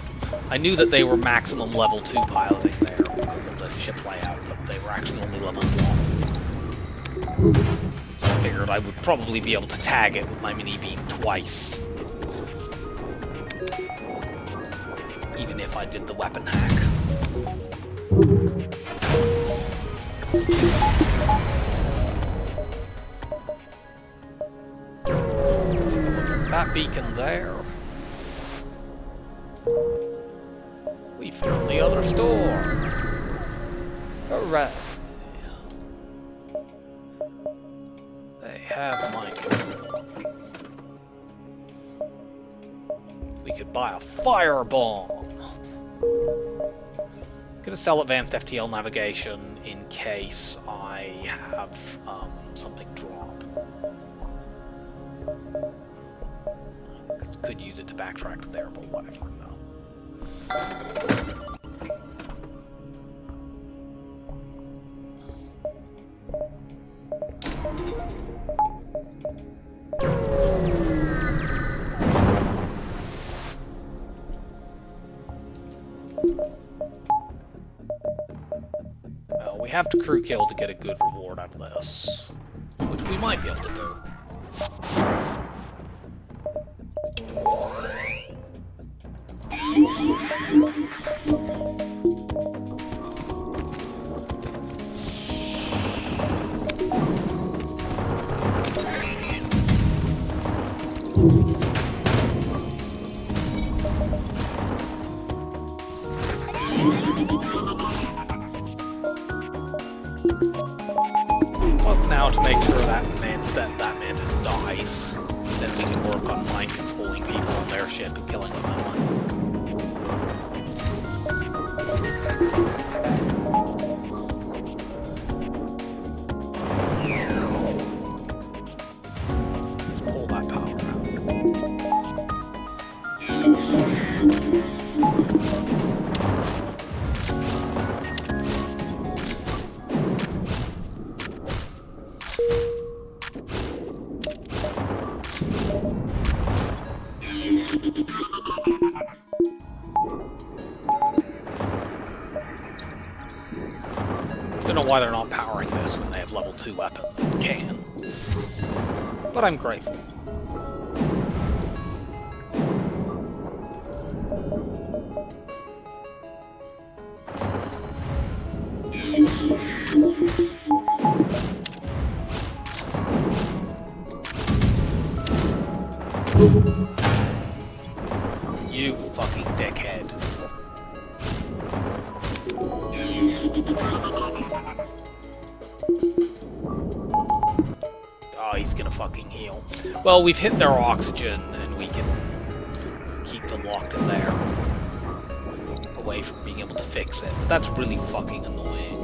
I knew that they were maximum level 2 piloting there because of the ship layout, but they were actually only level 1. So I figured I would probably be able to tag it with my mini-beam twice. Even if I did the weapon hack. That beacon there. We found the other store. Hooray. They have mind control. We could buy a firebomb. Gonna sell advanced FTL navigation in case I have something drop. Could use it to backtrack there, but whatever, no. Well, we have to crew kill to get a good reward out of this, which we might be able to do. But now to make sure that mantis dies, then we can work on mind controlling people on their ship and killing them that one. Let's pull that power Don't know why they're not powering this when they have level 2 weapons. They can. But I'm grateful. You fucking dickhead. Oh, he's gonna fucking heal. Well, we've hit their oxygen, and we can keep them locked in there. Away from being able to fix it. But that's really fucking annoying.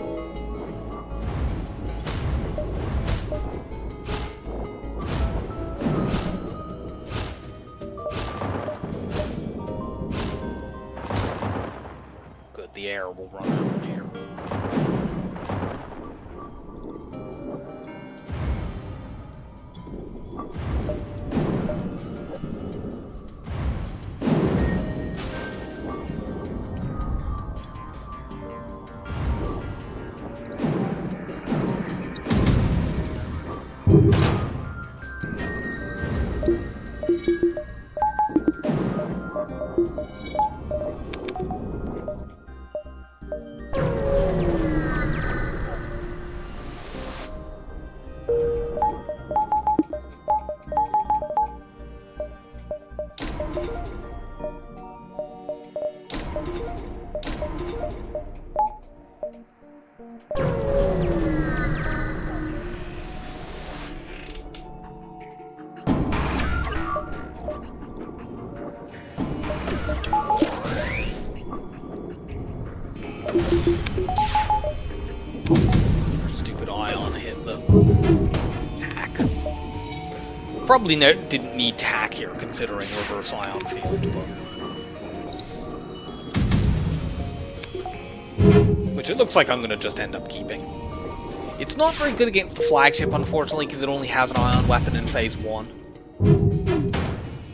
Good, the air will run out of here. Stupid ion hit the hack. Probably didn't need to hack here, considering reverse ion field, which it looks like I'm going to just end up keeping. It's not very good against the flagship, unfortunately, because it only has an ion weapon in phase 1.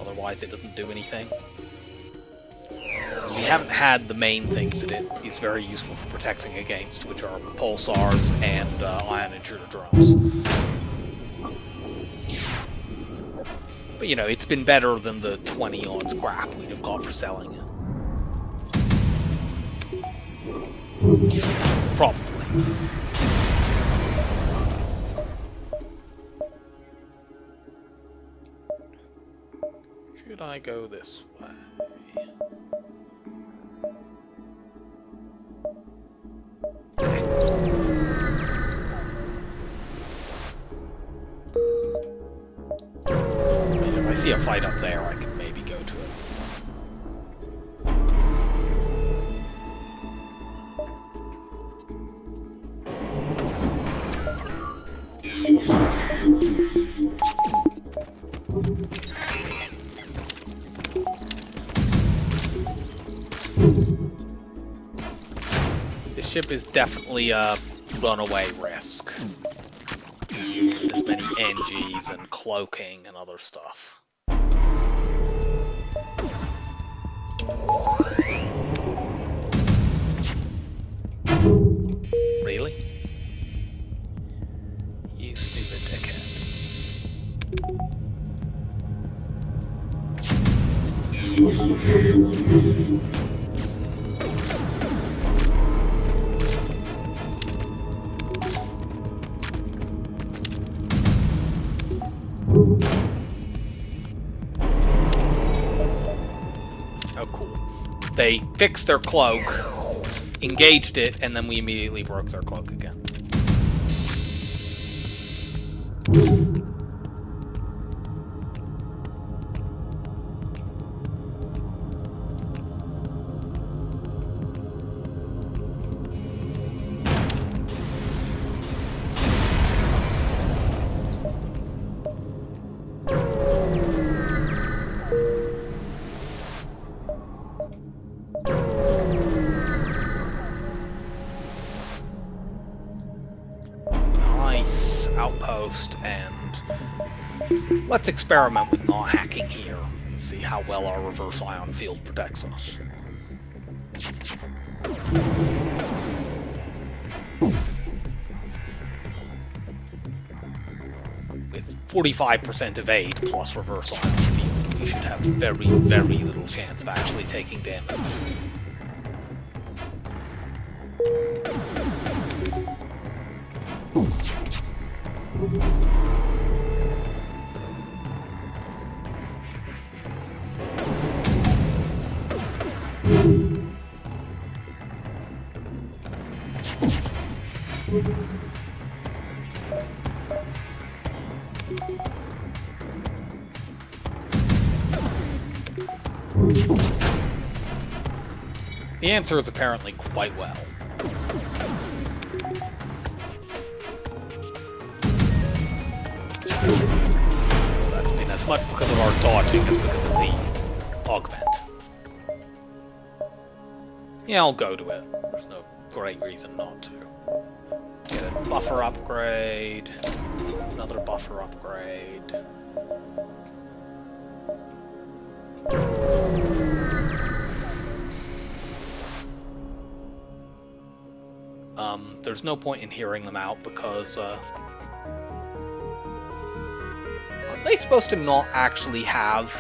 Otherwise, it doesn't do anything. We haven't had the main things that it is very useful for protecting against, which are pulsars and ion intruder drones. But, you know, it's been better than the 20 odd scrap we'd have got for selling it. Probably. Should I go this way? If I see a fight up there, I can maybe go to it. This ship is definitely a runaway risk. There's many NGs and cloaking and other stuff. Really? Oh, cool. They fixed their cloak, engaged it, and then we immediately broke their cloak again. Outpost, and let's experiment with not hacking here and see how well our reverse ion field protects us. With 45% evade plus reverse ion field, we should have very, very little chance of actually taking damage. The answer is apparently quite well. As much because of our dodging as because of the augment. Yeah, I'll go to it. There's no great reason not to. Get a buffer upgrade. Another buffer upgrade. There's no point in hearing them out because aren't they supposed to not actually have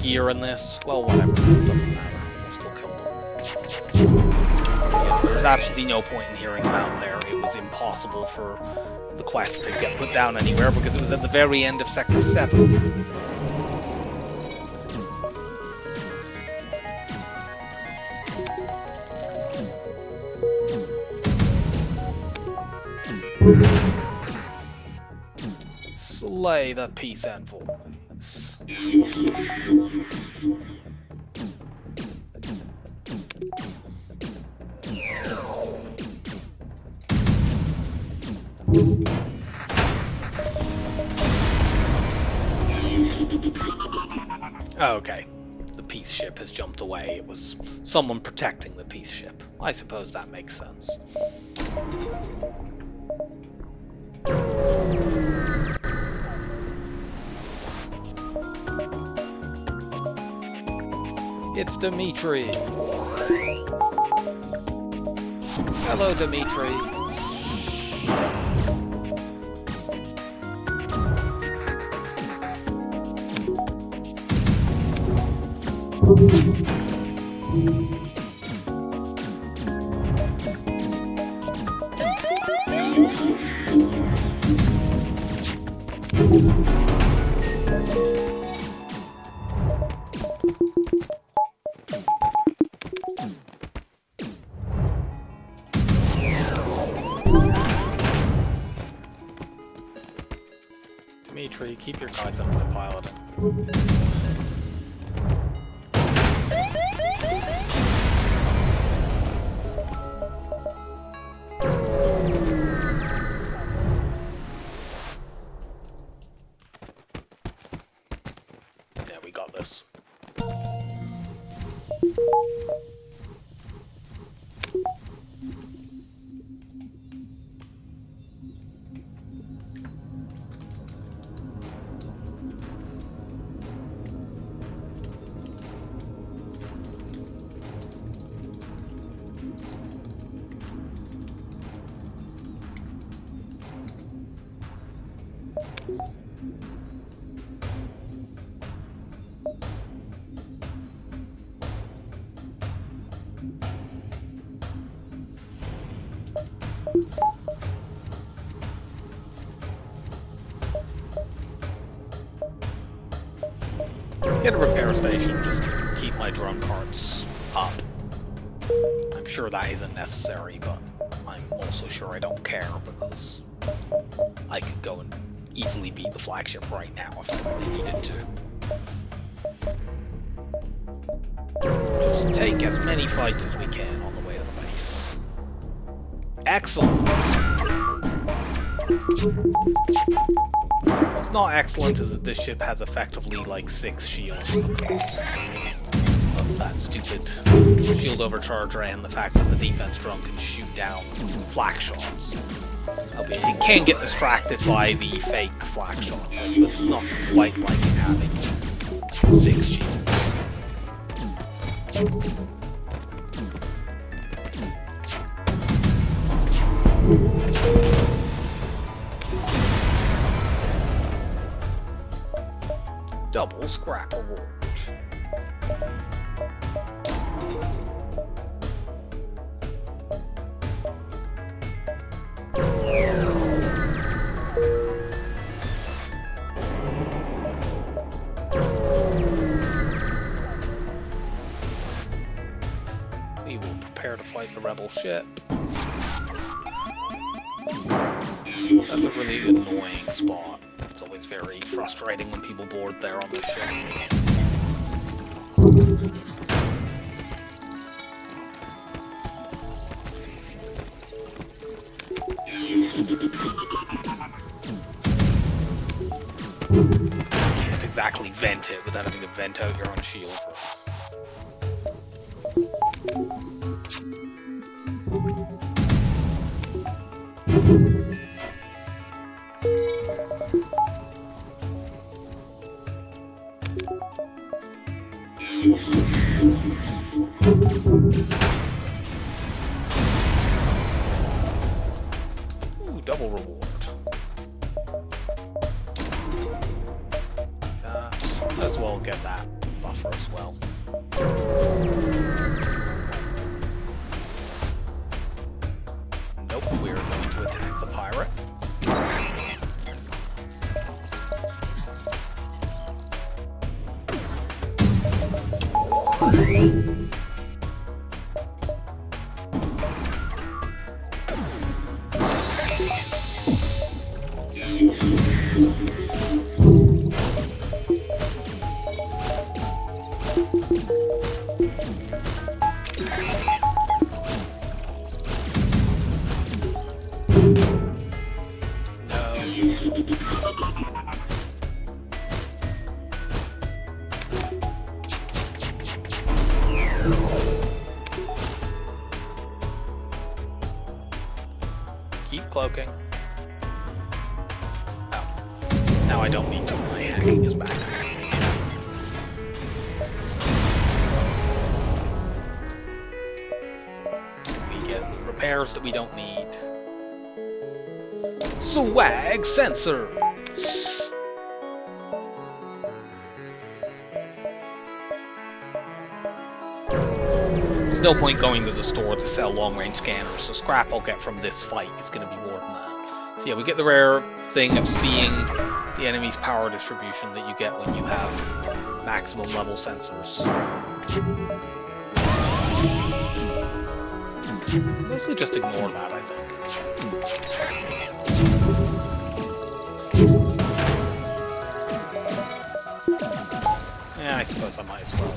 gear in this? Well, whatever. It doesn't matter. We'll still kill them. Yeah, there's absolutely no point in hearing them out there. It was impossible for the quest to get put down anywhere because it was at the very end of Sector 7. Slay the peace envoys. Okay, the peace ship has jumped away. It was someone protecting the peace ship. I suppose that makes sense. It's Dimitri. Hello, Dimitri. Dimitri, keep your guys up with the pilot. Yeah, we got this. Get a repair station just to keep my drone carts up. I'm sure that isn't necessary, but I'm also sure I don't care because I could go and easily beat the flagship right now if I really needed to. Just take as many fights as we can on the way to the base. Excellent! What's not excellent is that this ship has effectively like 6 shields because of that stupid shield overcharger and the fact that the defense drone can shoot down flak shots. Albeit it can get distracted by the fake flak shots, I suppose it's not quite like having 6 shields. Double scrap reward. We will prepare to fight the rebel ship. That's a really annoying spot. It's always very frustrating when people board there on this ship. Can't exactly vent it without having to vent out your own shield. Ooh, double reward. Might as well get that buffer as well. Nope, we're going to attack the pirate. Keep cloaking. Oh. Now I don't need to. My hacking is back. We get repairs that we don't need. Swag sensors! There's no point going to the store to sell long-range scanners, so scrap I'll get from this fight is going to be more than that. So yeah, we get the rare thing of seeing the enemy's power distribution that you get when you have maximum level sensors. Mostly just ignore that, I think. Yeah, I suppose I might as well.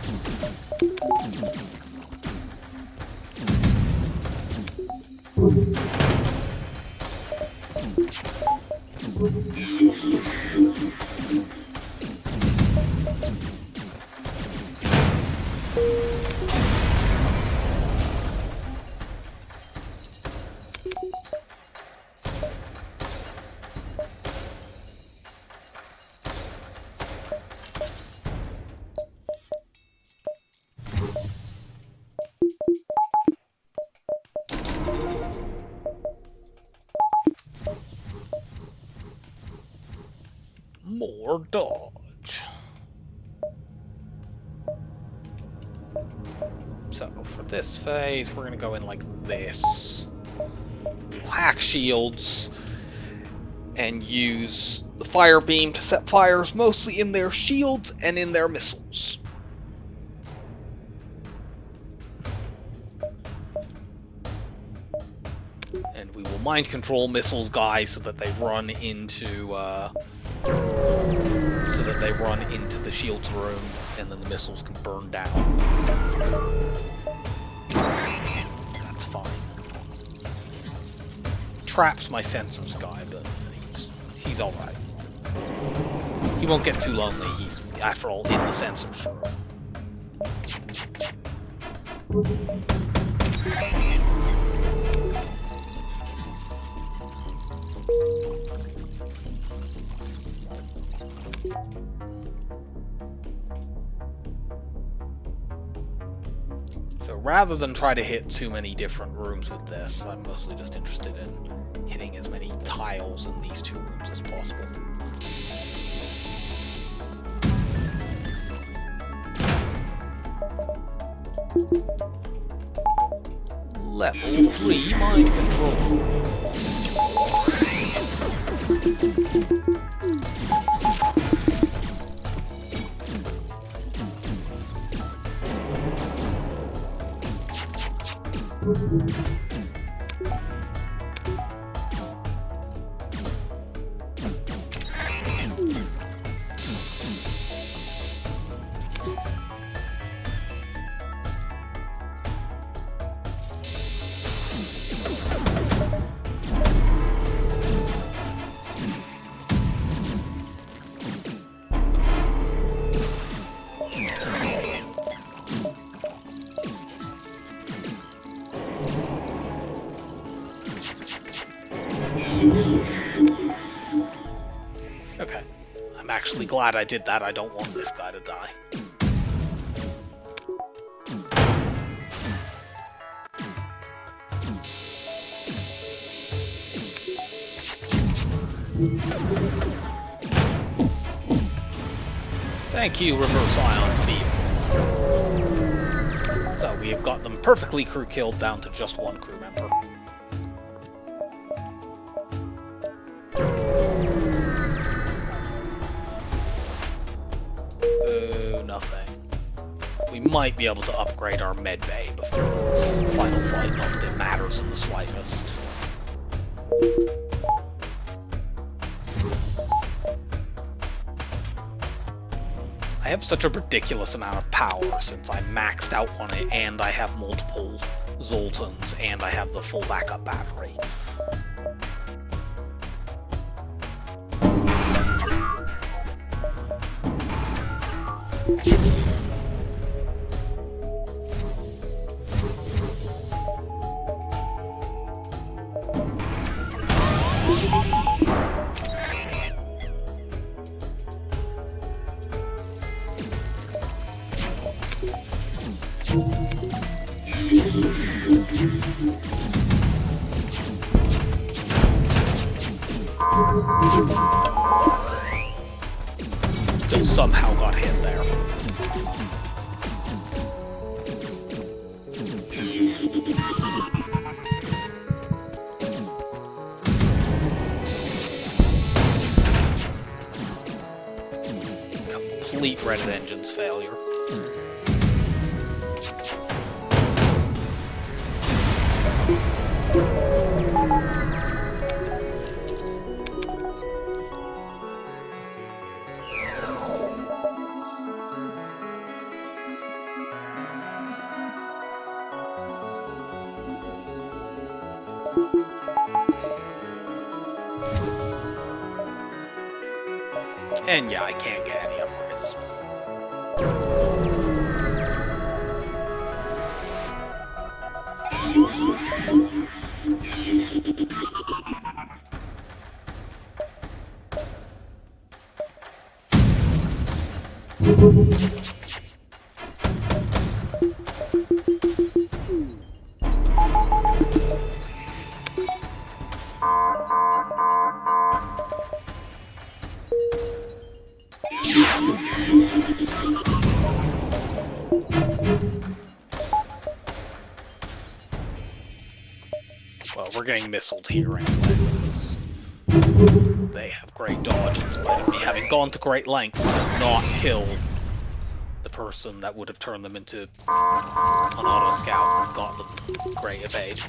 More dodge. So for this phase, we're going to go in like this. Hack shields. and use the fire beam to set fires mostly in their shields and in their missiles. And we will mind control missiles guys so that they run into the shields room, and then the missiles can burn down. That's fine. Traps my sensors guy, but he's all right. He won't get too lonely. He's, after all, in the sensors room. So rather than try to hit too many different rooms with this, I'm mostly just interested in hitting as many tiles in these two rooms as possible. Level 3 mind control. Okay, I'm actually glad I did that. I don't want this guy to die. Thank you, Reverse Ion Field. So we have got them perfectly crew killed down to just one crew member. Nothing. We might be able to upgrade our med bay before the final fight, not that it matters in the slightest. I have such a ridiculous amount of power since I maxed out on it, and I have multiple Zoltans, and I have the full backup battery. Still somehow got hit there. Complete Reddit engine's failure. And yeah, I can't get any upgrades. Well, we're getting missiled here anyways. they have great dodge in spite of me having gone to great lengths to not kill the person that would have turned them into an auto scout and got them great evade.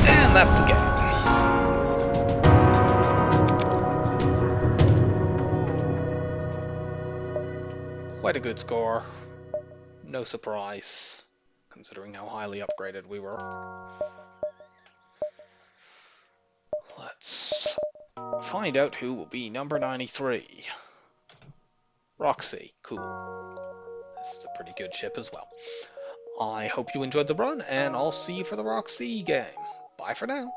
And that's the game. Quite a good score. No surprise, considering how highly upgraded we were. Let's find out who will be number 93. Roxy, cool. This is a pretty good ship as well. I hope you enjoyed the run, and I'll see you for the Roxy game. Bye for now.